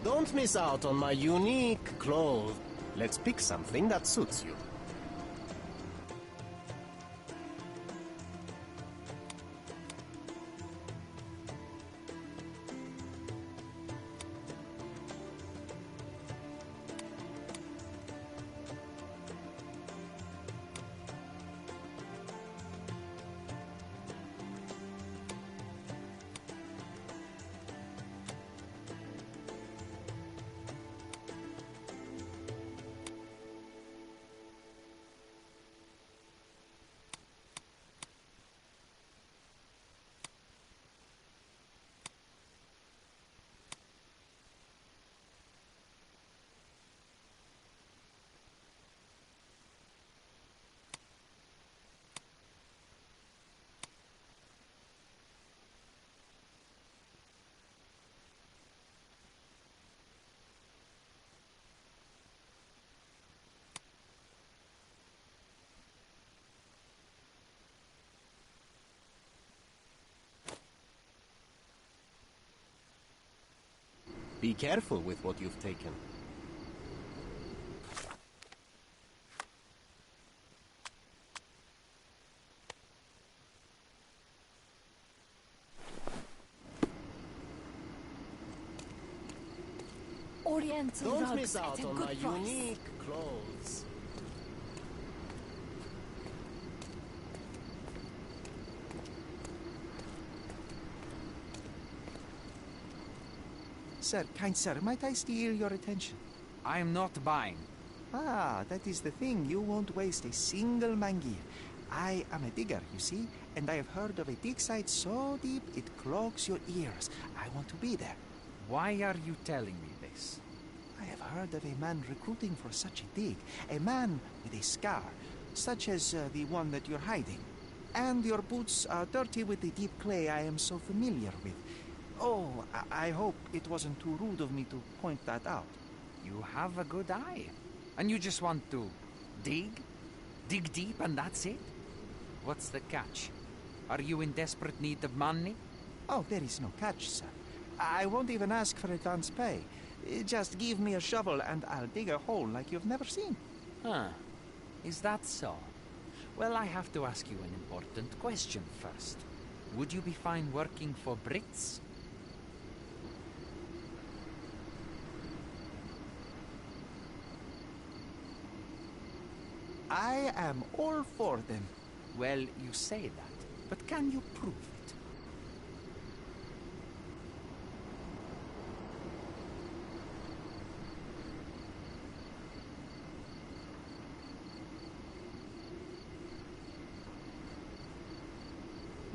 Speaker 1: Don't miss out on my unique clothes. Let's pick something that suits you. Be careful with what you've taken.
Speaker 3: Oriental
Speaker 1: Don't
Speaker 3: rugs
Speaker 1: miss
Speaker 3: at
Speaker 1: out
Speaker 3: a
Speaker 1: on
Speaker 3: good
Speaker 1: my
Speaker 3: price.
Speaker 1: unique clothes.
Speaker 2: Sir, kind sir, might I steal your attention?
Speaker 5: I am not buying.
Speaker 2: Ah, that is the thing. You won't waste a single mangi. I am a digger, you see, and I have heard of a dig site so deep it clogs your ears. I want to be there.
Speaker 5: Why are you telling me this?
Speaker 2: I have heard of a man recruiting for such a dig. A man with a scar, such as the one that you're hiding. And your boots are dirty with the deep clay I am so familiar with. Oh, I hope it wasn't too rude of me to point that out.
Speaker 8: You have a good eye. And you just want to dig? Dig deep and that's it? What's the catch? Are you in desperate need of money?
Speaker 2: Oh, there is no catch, sir. I won't even ask for advance pay. Just give me a shovel and I'll dig a hole like you've never seen.
Speaker 8: Huh. Is that so? Well, I have to ask you an important question first. Would you be fine working for Brits?
Speaker 2: I am all for them.
Speaker 8: Well, you say that, but can you prove it?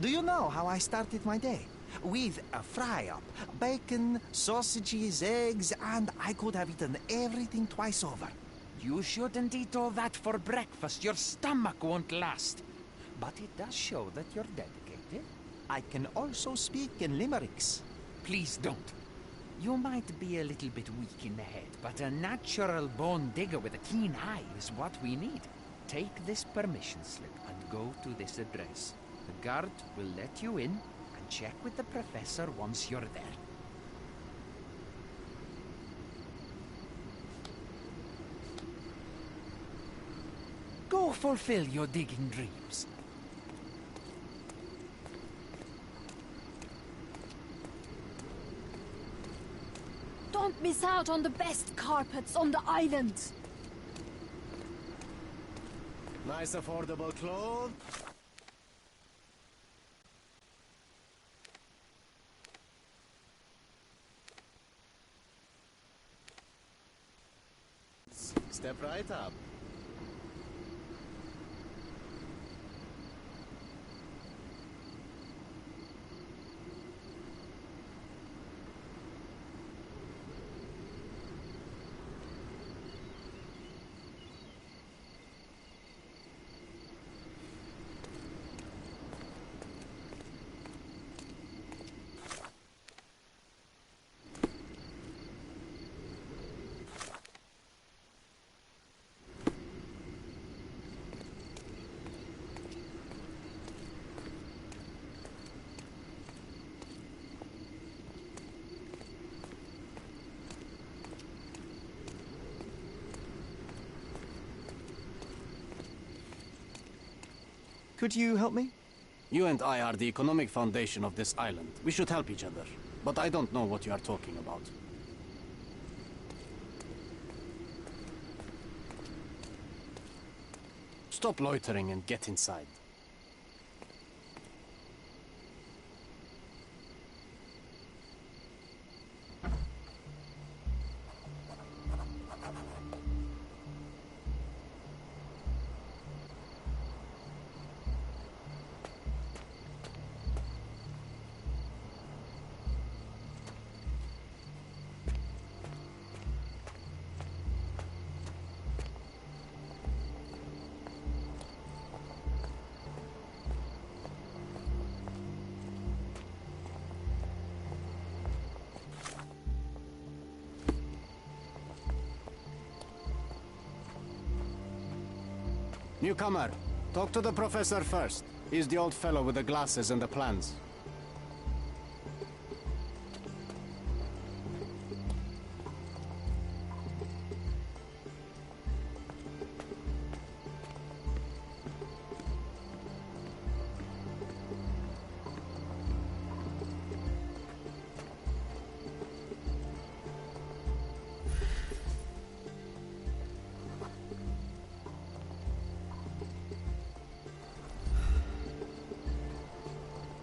Speaker 2: Do you know how I started my day? With a fry-up. Bacon, sausages, eggs, and I could have eaten everything twice over.
Speaker 8: You shouldn't eat all that for breakfast. Your stomach won't last. But it does show that you're dedicated.
Speaker 2: I can also speak in limericks.
Speaker 8: Please don't. You might be a little bit weak in the head, but a natural bone digger with a keen eye is what we need. Take this permission slip and go to this address. The guard will let you in and check with the professor once you're there. Go fulfill your digging dreams.
Speaker 9: Don't miss out on the best carpets on the island.
Speaker 1: Nice affordable clothes. Step right up.
Speaker 2: Could you help me?
Speaker 1: You and I are the economic foundation of this island. We should help each other. But I don't know what you are talking about. Stop loitering and get inside. Newcomer, talk to the professor first. He's the old fellow with the glasses and the plans.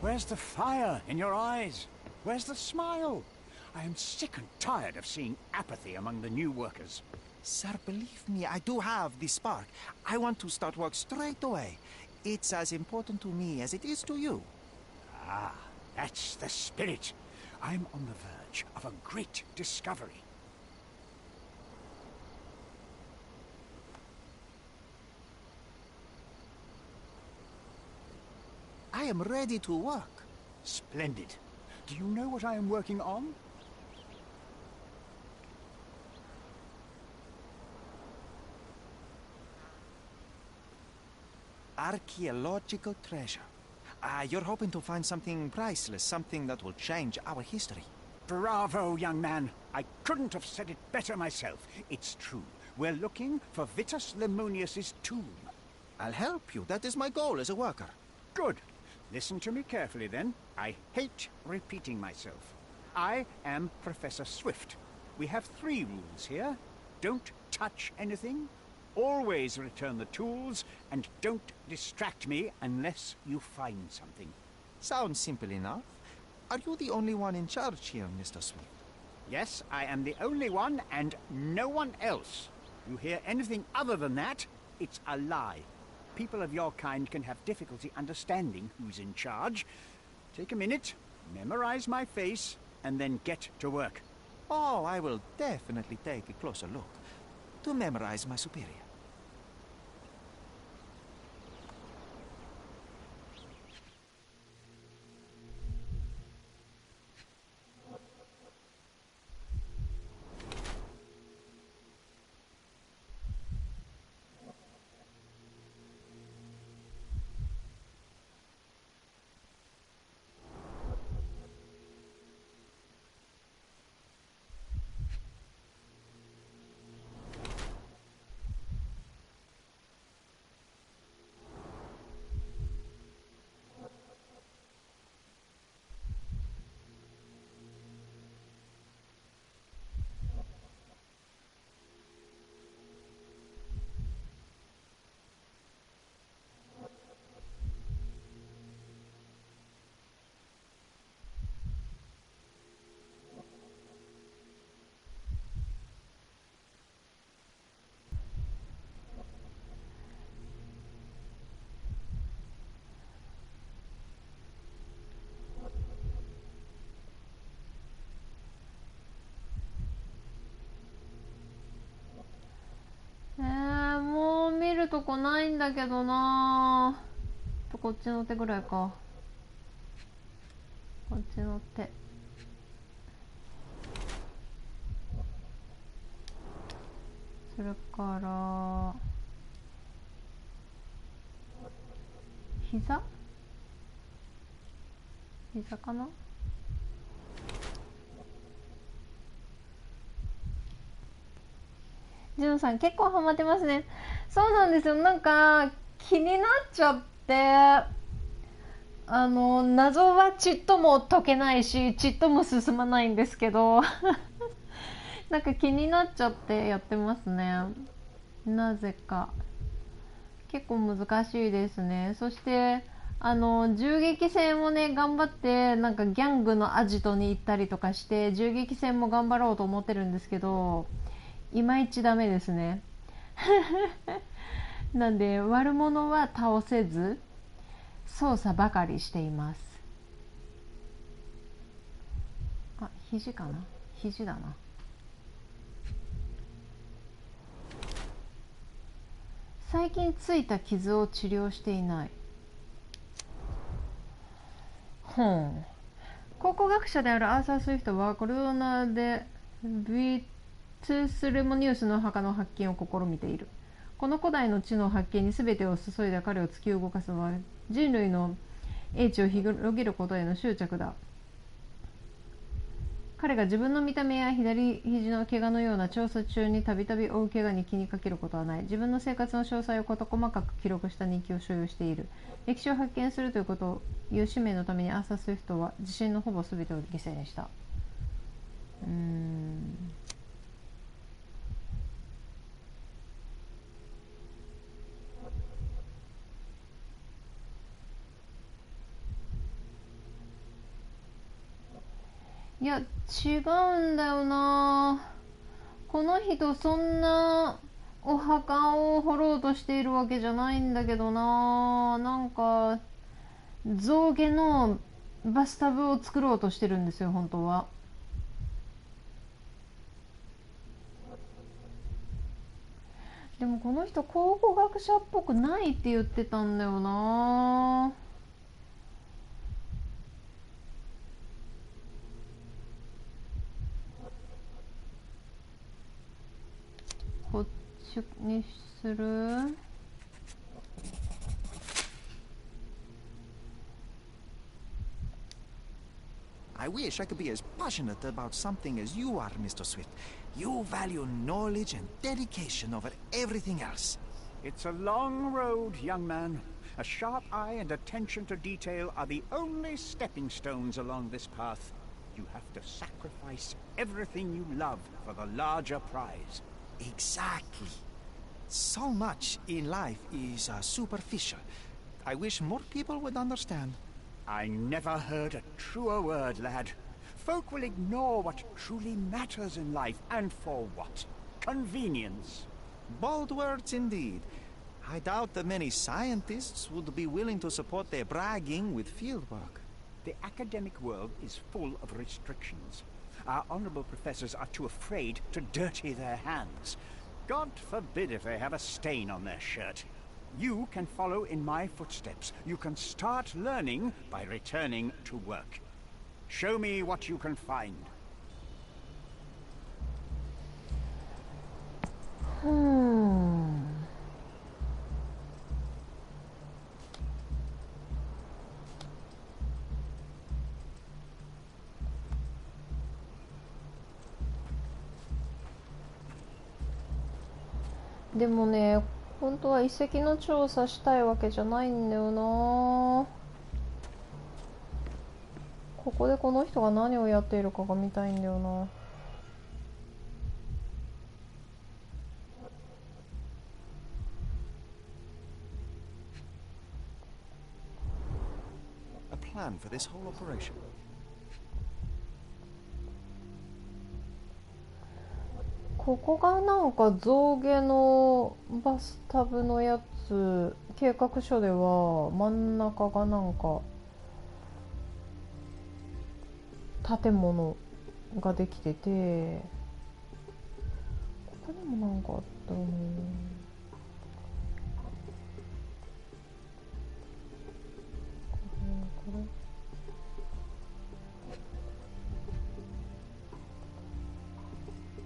Speaker 5: Where's the fire in your eyes? Where's the smile? I am sick and tired of seeing apathy among the new workers.
Speaker 2: Sir, believe me, I do have the spark. I want to start work straight away. It's as important to me as it is to you.
Speaker 5: Ah, that's the spirit. I'm on the verge of a great discovery.
Speaker 2: I am ready to work.
Speaker 5: Splendid. Do you know what I am working on?
Speaker 2: Archaeological treasure. You're hoping to find something priceless, something that will change our history.
Speaker 5: Bravo, young man. I couldn't have said it better myself. It's true. We're looking for Vitus Lemonius's tomb.
Speaker 2: I'll help you. That is my goal as a worker.
Speaker 5: Good. Listen to me carefully, then. I hate repeating myself. I am Professor Swift. We have 3 rules here. Don't touch anything. Always return the tools, and don't distract me unless you find something.
Speaker 2: Sounds simple enough. Are you the only one in charge here, Mr. Swift?
Speaker 5: Yes, I am the only one, and no one else. You hear anything other than that, it's a lie. People of your kind can have difficulty understanding who's in charge. Take a minute, memorize my face, and then get to work.
Speaker 2: Oh, I will definitely take a closer look to memorize my superior.
Speaker 4: もう見るとこないんだけどな。こっちの手ぐらいか。こっちの手。それから膝かな。ジュンさん結構ハマってますね。そうなんですよ。なんか気になっちゃって、謎はちっとも解けないし、ちっとも進まないんですけどなんか気になっちゃってやってますね。なぜか結構難しいですね。そして銃撃戦をね頑張って、なんかギャングのアジトに行ったりとかして銃撃戦も頑張ろうと思ってるんですけど、いまいちダメですねなんで悪者は倒せず操作ばかりしています。あ、肘かな。肘だな。最近ついた傷を治療していない。考古学者であるアーサー・スウィフトはコルドナでビツスレモニウスの墓の発見を試みている。この古代の地の発見に全てを注いだ彼を突き動かすのは人類の英知を広げることへの執着だ。彼が自分の見た目や左肘の怪我のような調査中にたびたび負う怪我に気にかけることはない。自分の生活の詳細を事細かく記録した日記を所有している。歴史を発見するということをいう使命のためにアーサー・スウィフトは自身のほぼ全てを犠牲にした。いや違うんだよな。この人そんなお墓を掘ろうとしているわけじゃないんだけどな。なんか象牙のバスタブを作ろうとしてるんですよ本当は。でもこの人考古学者っぽくないって言ってたんだよな。こっちにする。
Speaker 2: I wish I could be as passionate about something as you are, Mr. Swift. You value knowledge and dedication over everything else.
Speaker 5: It's a long road, young man. A sharp eye and attention to detail are the only stepping stones along this path. You have to sacrifice everything you love for the larger prize.
Speaker 2: Exactly. So much in life is superficial. I wish more people would understand.
Speaker 5: I never heard a truer word, lad. Folk will ignore what truly matters in life, and for what? Convenience.
Speaker 2: Bold words indeed. I doubt that many scientists would be willing to support their bragging with fieldwork.
Speaker 5: The academic world is full of restrictions. Our honorable professors are too afraid to dirty their hands. God forbid if they have a stain on their shirt. You can follow in my footsteps. You can start learning by returning to work. Show me what you can find.
Speaker 4: でもね、本当は遺跡の調査したいわけじゃないんだよな。ここでこの人が何をやっているかが見たいんだよな。
Speaker 2: A plan for this whole operation.
Speaker 4: ここがなんか象牙のバスタブのやつ、計画書では真ん中がなんか建物ができてて、ここにもなんかあったよね。こ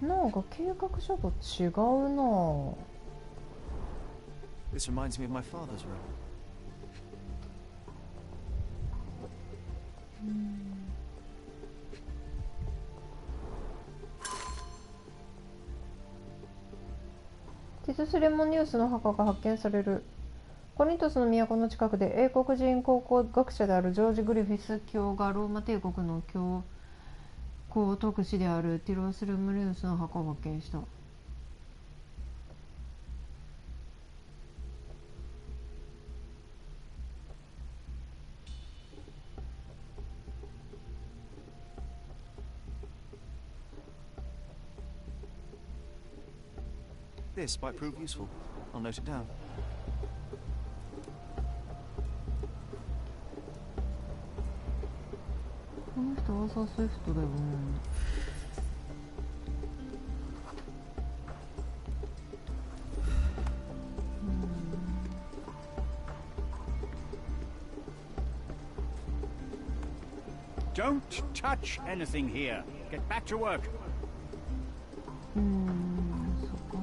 Speaker 4: れなんか計画書と違うな。
Speaker 2: This reminds me of my father's room. ティススレモニウスの墓が発見される。コリントスの都の近くで英国人考古学者であるジョージ・グリフィス教がローマ帝国の教皇特使であるティロスレモニウスの墓を発見した。This might prove useful. I'll note it down.
Speaker 4: この人アーサー・スウィフトだよね。
Speaker 5: Don't touch anything here. Get back to work.
Speaker 4: そっか。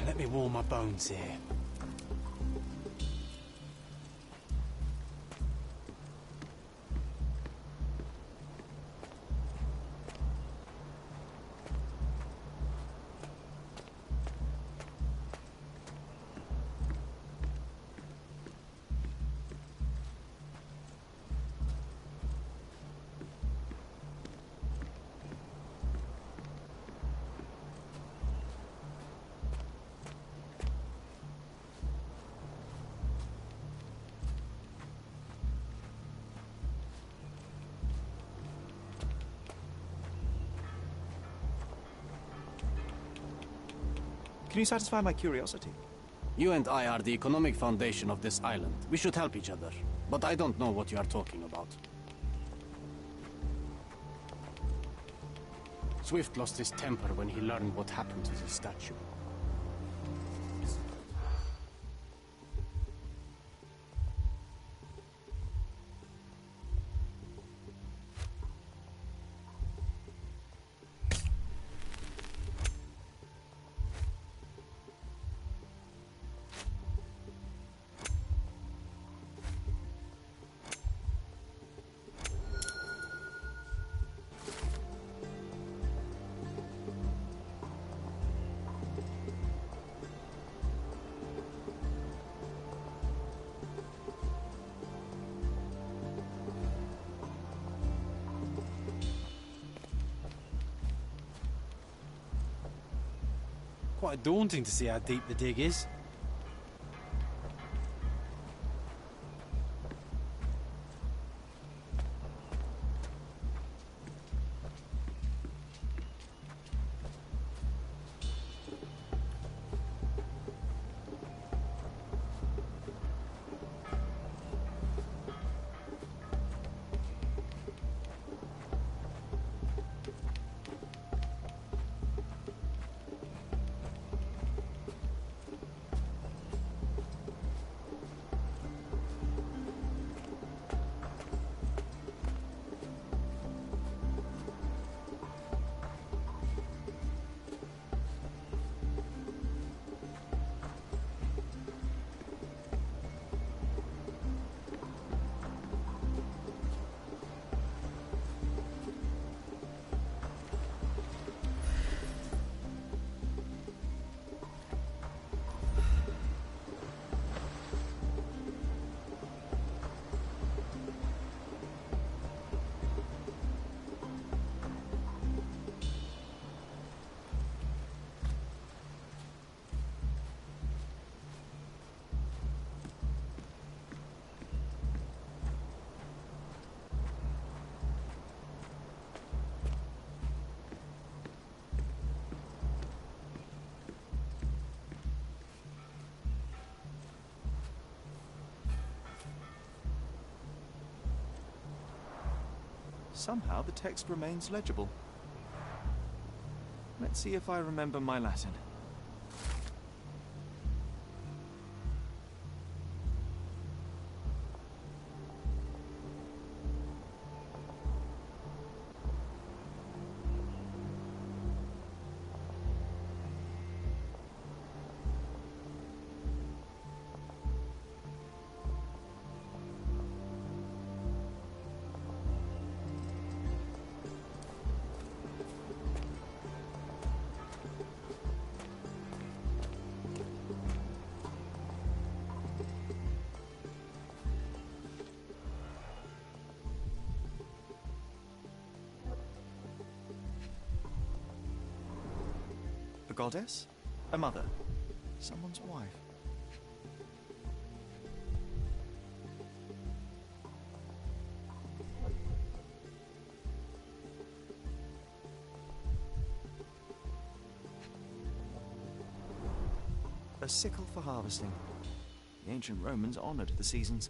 Speaker 1: Let me warm my bones here.
Speaker 2: Can you satisfy my curiosity?
Speaker 10: You and I are the economic foundation of this island. We should help each other. But I don't know what you are talking about. Swift lost his temper when he learned what happened to the statue.
Speaker 1: Quite daunting to see how deep the dig is.
Speaker 2: Somehow the text remains legible. Let's see if I remember my Latin. A goddess? A mother? Someone's wife? A sickle for harvesting. The ancient Romans honored the seasons.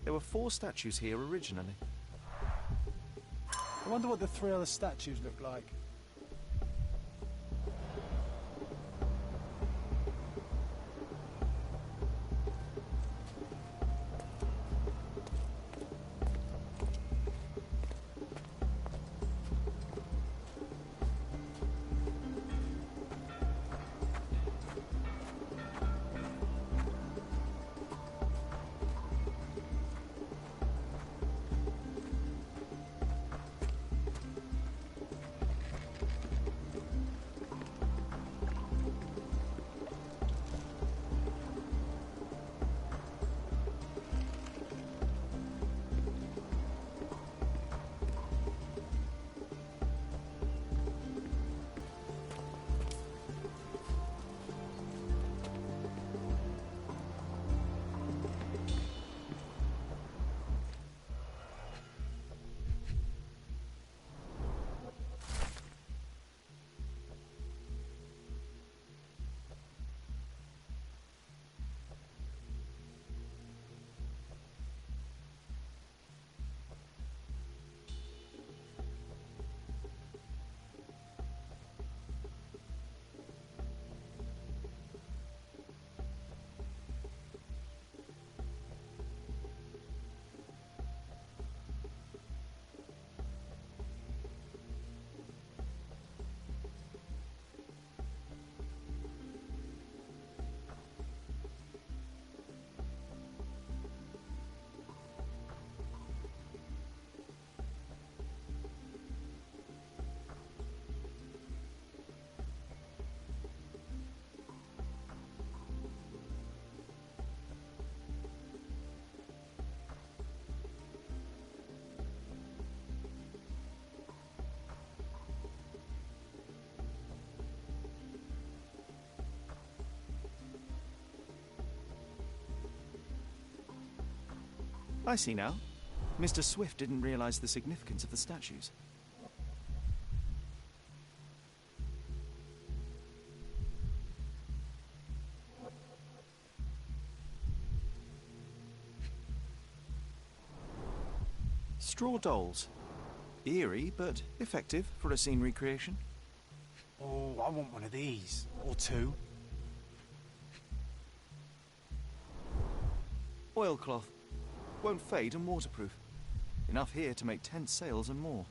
Speaker 2: There were 4 statues here originally.
Speaker 1: I wonder what the 3 other statues look like.
Speaker 2: I see now. Mr. Swift didn't realize the significance of the statues. Straw dolls. Eerie, but effective for a scene recreation.
Speaker 1: Oh, I want one of these. Or two.
Speaker 2: Oilcloth. Won't fade and waterproof. Enough here to make tent sails and more.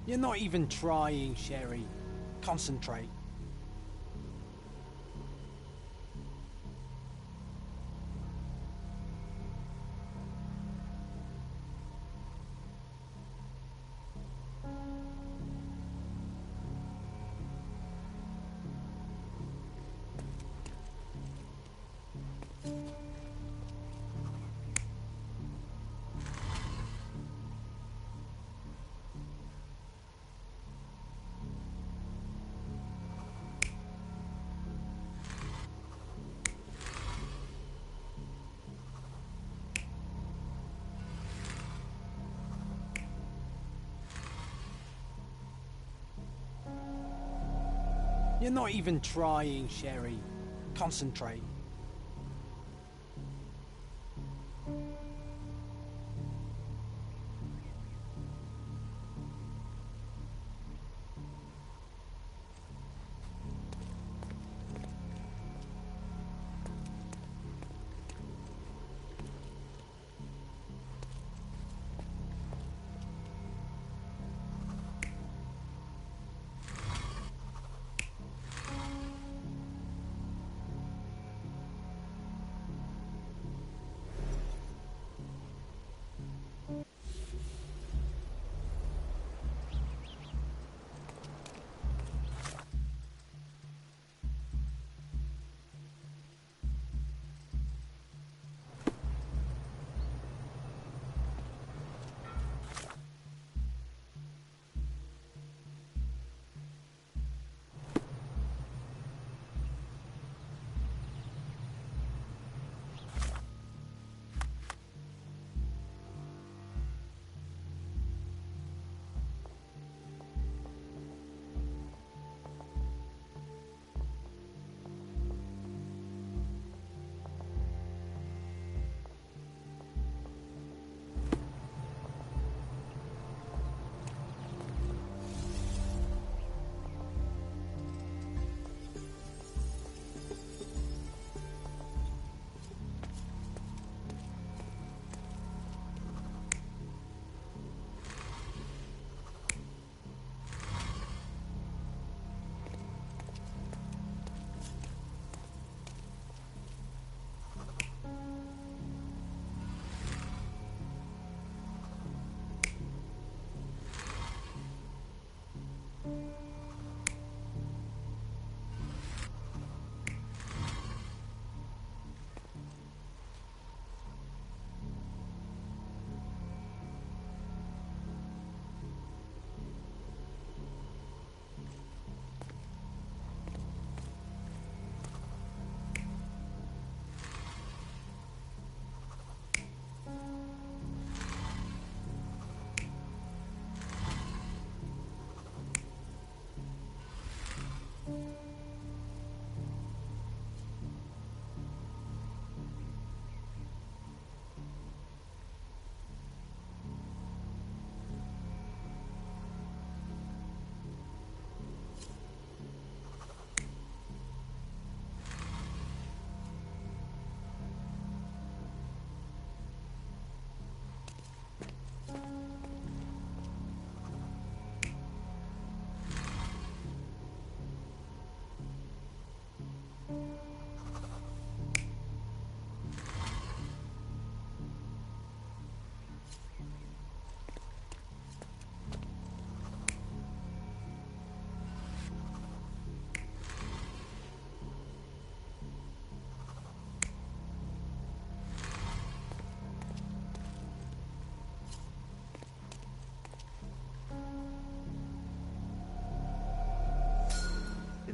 Speaker 1: You're not even trying, Sherry. Concentrate. You're not even trying, Sherry. Concentrate.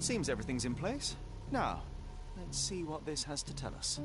Speaker 2: It seems everything's in place. Now, let's see what this has to tell us.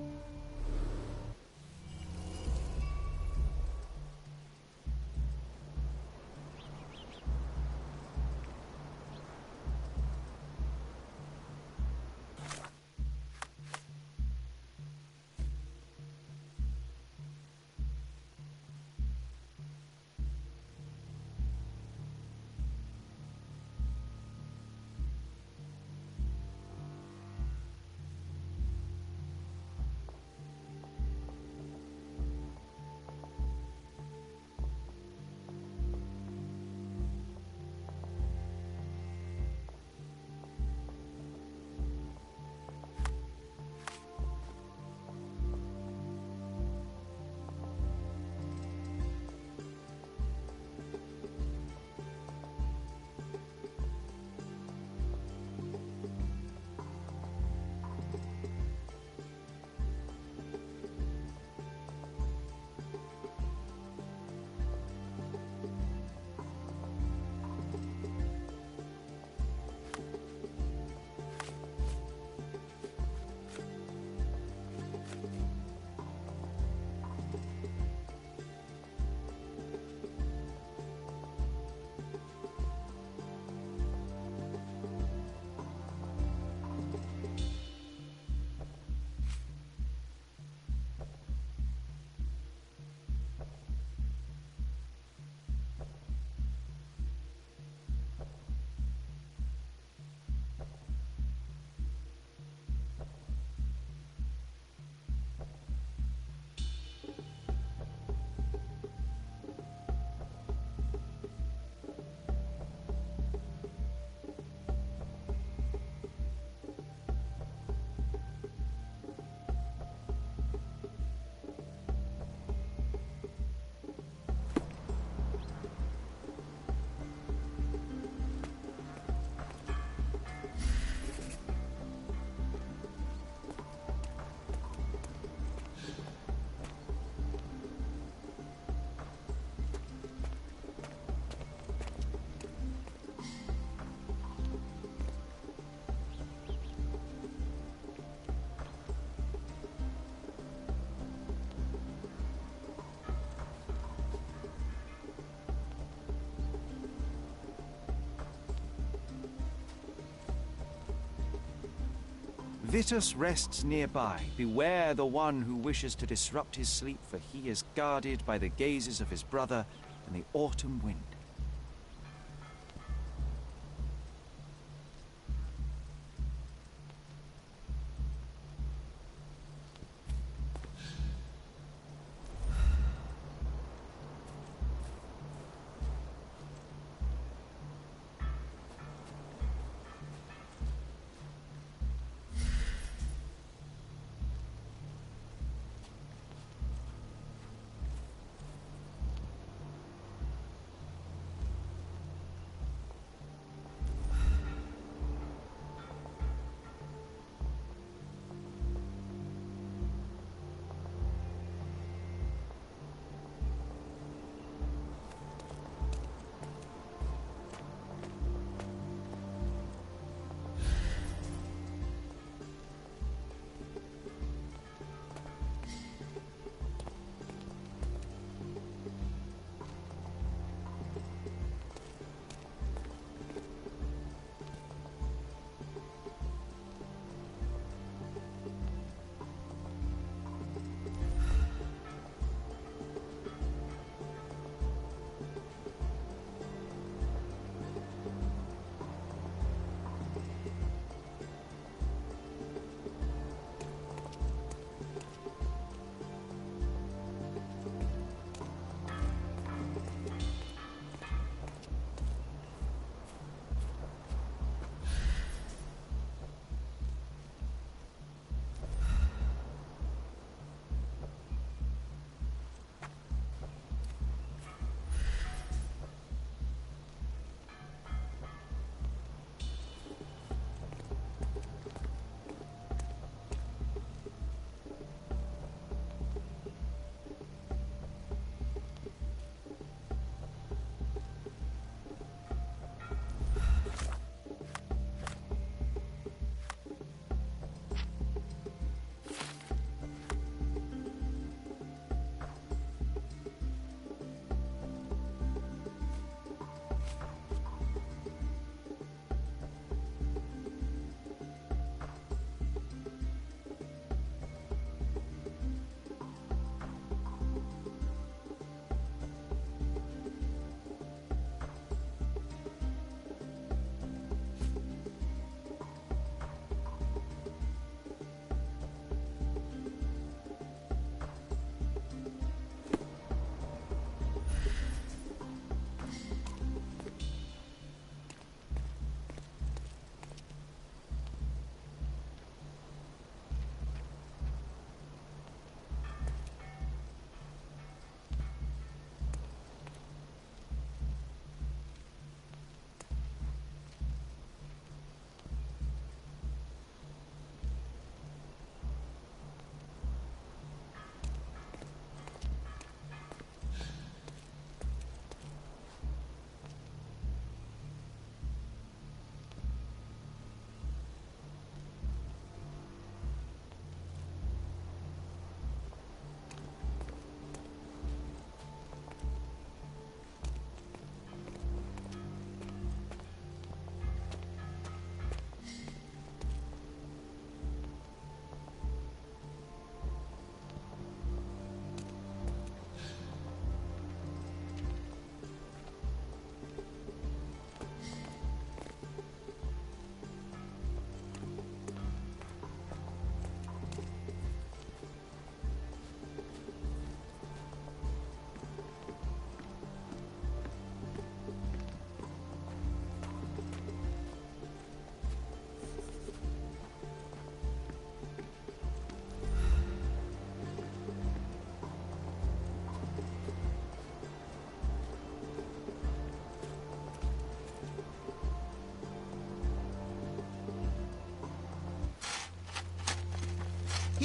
Speaker 2: Vitus rests nearby. Beware the one who wishes to disrupt his sleep, for he is guarded by the gazes of his brother and the autumn wind.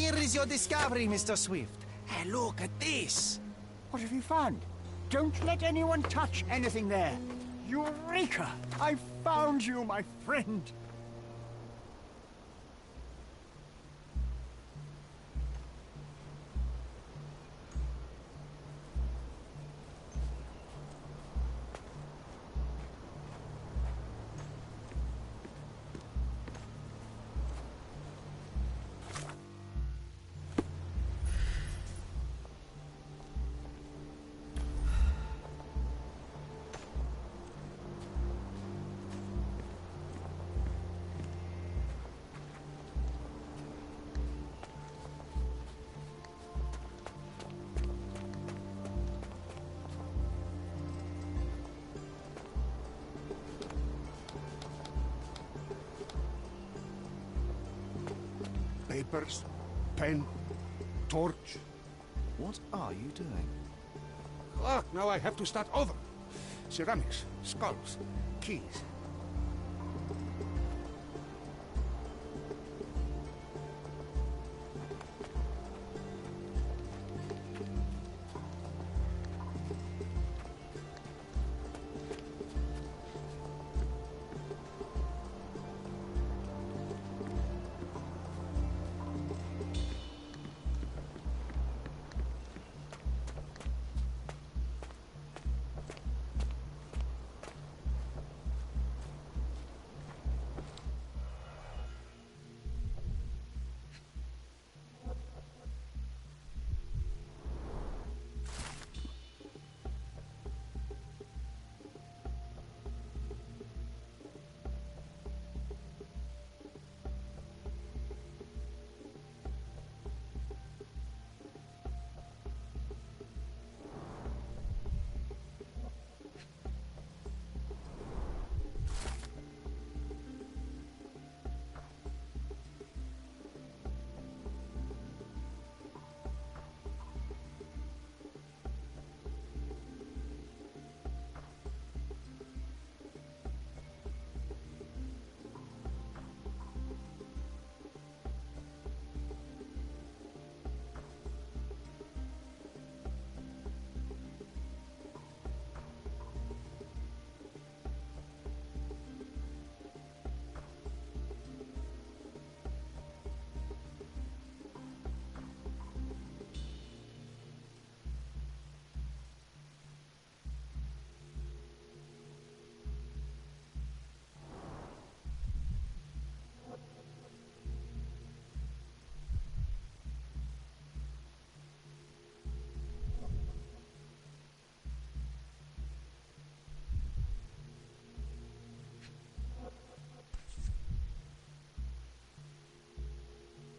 Speaker 2: Here is your discovery, Mr. Swift. Hey, look at this.
Speaker 5: What have you found? Don't let anyone touch anything there. Eureka! I found you, my friend.
Speaker 6: Papers, pen, torch.
Speaker 2: What are you doing?
Speaker 6: Ah, now I have to start over. Ceramics, skulls, keys.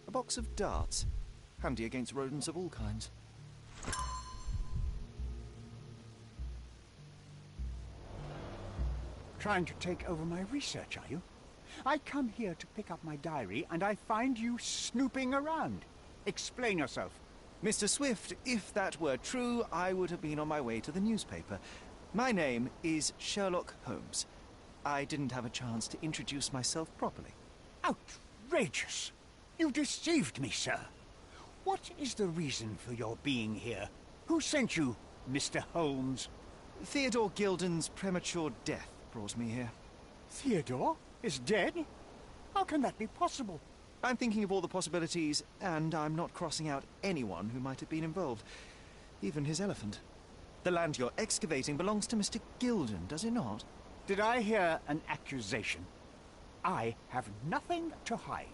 Speaker 2: A box of darts. Handy against rodents of all kinds.
Speaker 5: Trying to take over my research, are you? I come here to pick up my diary, and I find you snooping around. Explain yourself.
Speaker 2: Mr. Swift, if that were true, I would have been on my way to the newspaper. My name is Sherlock Holmes. I didn't have a chance to introduce myself properly.
Speaker 5: Outrageous! You deceived me, sir. What is the reason for your being here? Who sent you, Mr. Holmes?
Speaker 2: Theodore Gilden's premature death brought me here.
Speaker 5: Theodore is dead? How can that be possible?
Speaker 2: I'm thinking of all the possibilities, and I'm not crossing out anyone who might have been involved. Even his elephant. The land you're excavating belongs to Mr. Gilden, does it not?
Speaker 5: Did I hear an accusation? I have nothing to hide.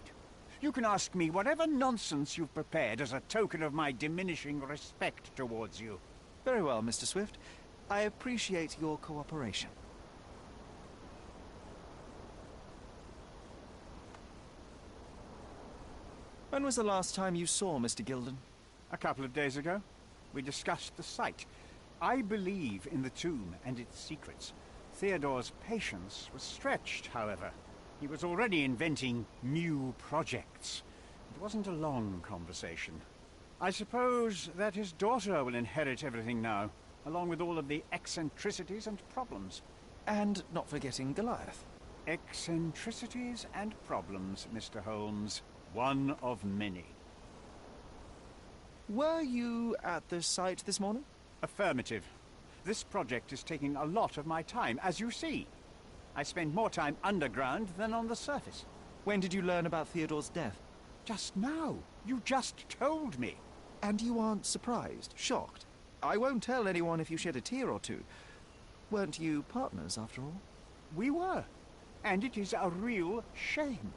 Speaker 5: You can ask me whatever nonsense you've prepared as a token of my diminishing respect towards you.
Speaker 2: Very well, Mr. Swift. I appreciate your cooperation. When was the last time you saw Mr. Gilden?
Speaker 5: A couple of days ago. We discussed the site. I believe in the tomb and its secrets. Theodore's patience was stretched, however. He was already inventing new projects. It wasn't a long conversation. I suppose that his daughter will inherit everything now, along with all of the eccentricities and problems.
Speaker 2: And not forgetting Goliath.
Speaker 5: Eccentricities and problems, Mr. Holmes. One of many.
Speaker 2: Were you at the site this morning?
Speaker 5: Affirmative. This project is taking a lot of my time, as you see. I spend more time underground than on the surface.
Speaker 2: When did you learn about Theodore's death?
Speaker 5: Just now. You just told me.
Speaker 2: And you aren't surprised, shocked? I won't tell anyone if you shed a tear or two. Weren't you partners, after all?
Speaker 5: We were. And it is a real shame.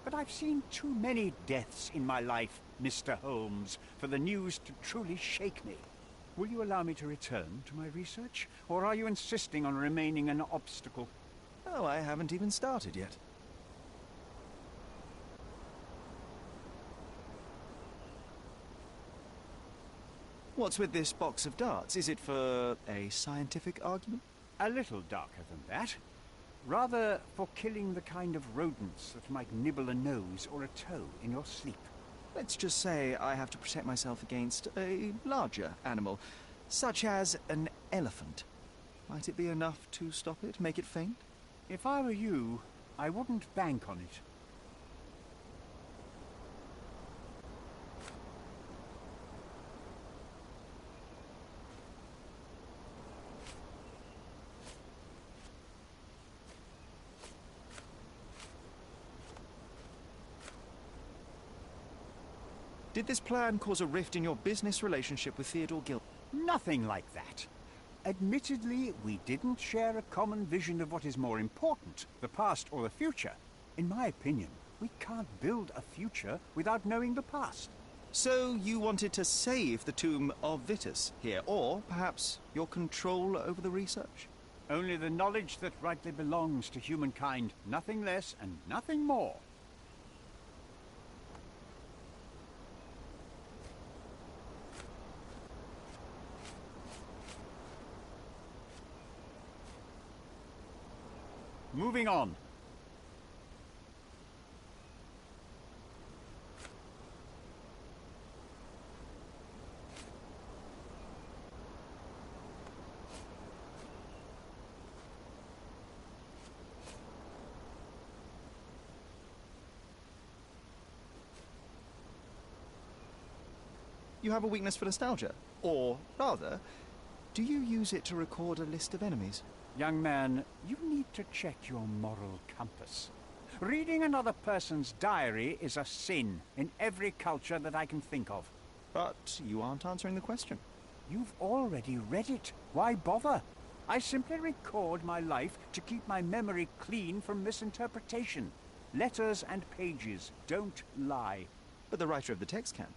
Speaker 5: But I've seen too many deaths in my life, Mr. Holmes, for the news to truly shake me. Will you allow me to return to my research? Or are you insisting on remaining an obstacle?
Speaker 2: Oh, I haven't even started yet. What's with this box of darts? Is it for a scientific argument?
Speaker 5: A little darker than that. Rather for killing the kind of rodents that might nibble a nose or a toe in your sleep.
Speaker 2: Let's just say I have to protect myself against a larger animal, such as an elephant. Might it be enough to stop it, make it faint?
Speaker 5: If I were you, I wouldn't bank on it.
Speaker 2: Did this plan cause a rift in your business relationship with Theodore Gilden?
Speaker 5: Nothing like that. Admittedly, we didn't share a common vision of what is more important, the past or the future. In my opinion, we can't build a future without knowing the past.
Speaker 2: So you wanted to save the tomb of Vitus here, or perhaps your control over the research?
Speaker 5: Only the knowledge that rightly belongs to humankind, nothing less and nothing more. Moving on.
Speaker 2: You have a weakness for nostalgia. Or, rather, do you use it to record a list of enemies?
Speaker 5: Young man, you need to check your moral compass. Reading another person's diary is a sin in every culture that I can think of.
Speaker 2: But you aren't answering the question.
Speaker 5: You've already read it. Why bother? I simply record my life to keep my memory clean from misinterpretation. Letters and pages don't lie.
Speaker 2: But the writer of the text can.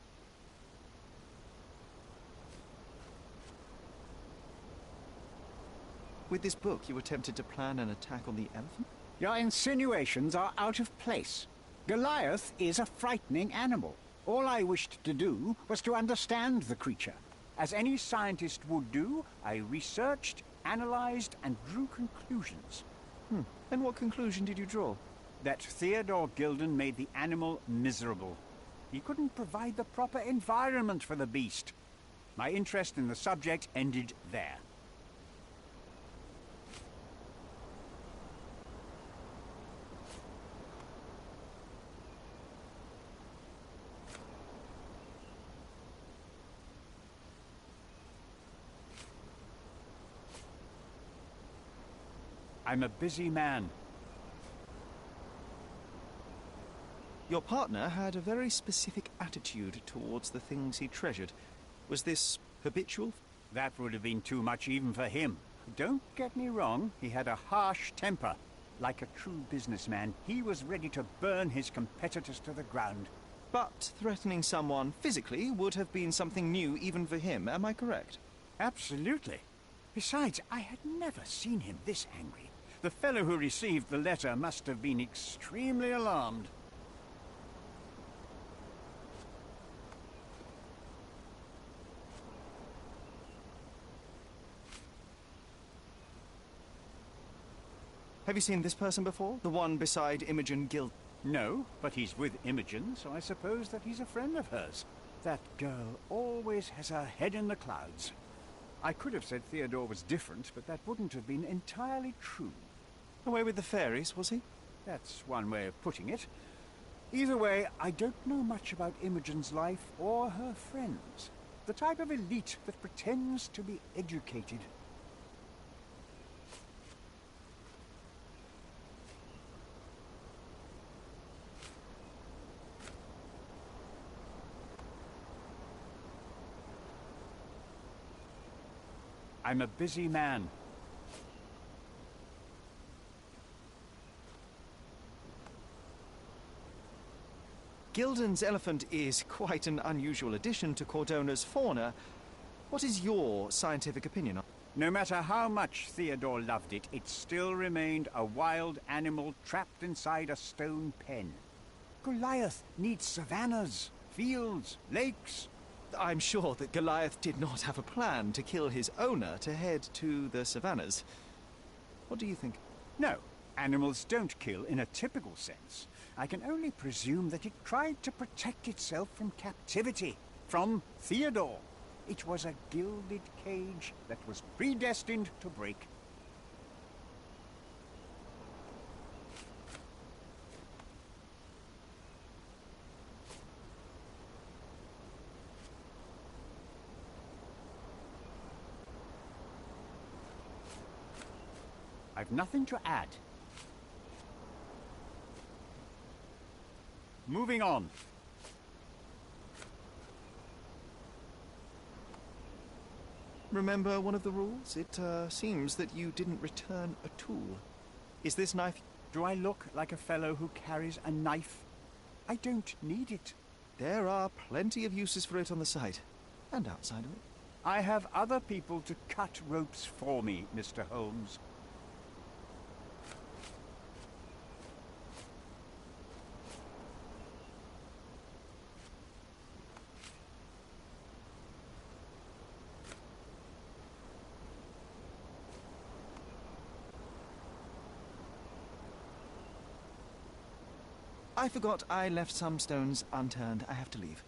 Speaker 2: With this book, you attempted to plan an attack on the elephant?
Speaker 5: Your insinuations are out of place. Goliath is a frightening animal. All I wished to do was to understand the creature. As any scientist would do, I researched, analyzed, and drew conclusions.
Speaker 2: And what conclusion did you draw?
Speaker 5: That Theodore Gilden made the animal miserable. He couldn't provide the proper environment for the beast. My interest in the subject ended there. I'm a busy man.
Speaker 2: Your partner had a very specific attitude towards the things he treasured. Was this habitual?
Speaker 5: That would have been too much even for him. Don't get me wrong, he had a harsh temper. Like a true businessman, he was ready to burn his competitors to the ground.
Speaker 2: But threatening someone physically would have been something new even for him, am I correct?
Speaker 5: Absolutely. Besides, I had never seen him this angry. The fellow who received the letter must have been extremely alarmed.
Speaker 2: Have you seen this person before? The one beside Imogen Gilden?
Speaker 5: No, but he's with Imogen, so I suppose that he's a friend of hers. That girl always has her head in the clouds. I could have said Theodore was different, but that wouldn't have been entirely true.
Speaker 2: Away with the fairies, was he?
Speaker 5: That's one way of putting it. Either way, I don't know much about Imogen's life or her friends. The type of elite that pretends to be educated. I'm a busy man.
Speaker 2: Gilden's elephant is quite an unusual addition to Cordona's fauna. What is your scientific opinion on it?
Speaker 5: No matter how much Theodore loved it, it still remained a wild animal trapped inside a stone pen. Goliath needs savannas, fields, lakes.
Speaker 2: I'm sure that Goliath did not have a plan to kill his owner to head to the savannas. What do you think?
Speaker 5: No, Animals don't kill in a typical sense. I can only presume that it tried to protect itself from captivity, from Theodore. It was a gilded cage that was predestined to break. I've nothing to add. Moving on.
Speaker 2: Remember one of the rules? It seems that you didn't return a tool. Is this knife...
Speaker 5: Do I look like a fellow who carries a knife? I don't need it.
Speaker 2: There are plenty of uses for it on the site, and outside of it.
Speaker 5: I have other people to cut ropes for me, Mr. Holmes.
Speaker 2: I forgot I left some stones unturned. I have to leave.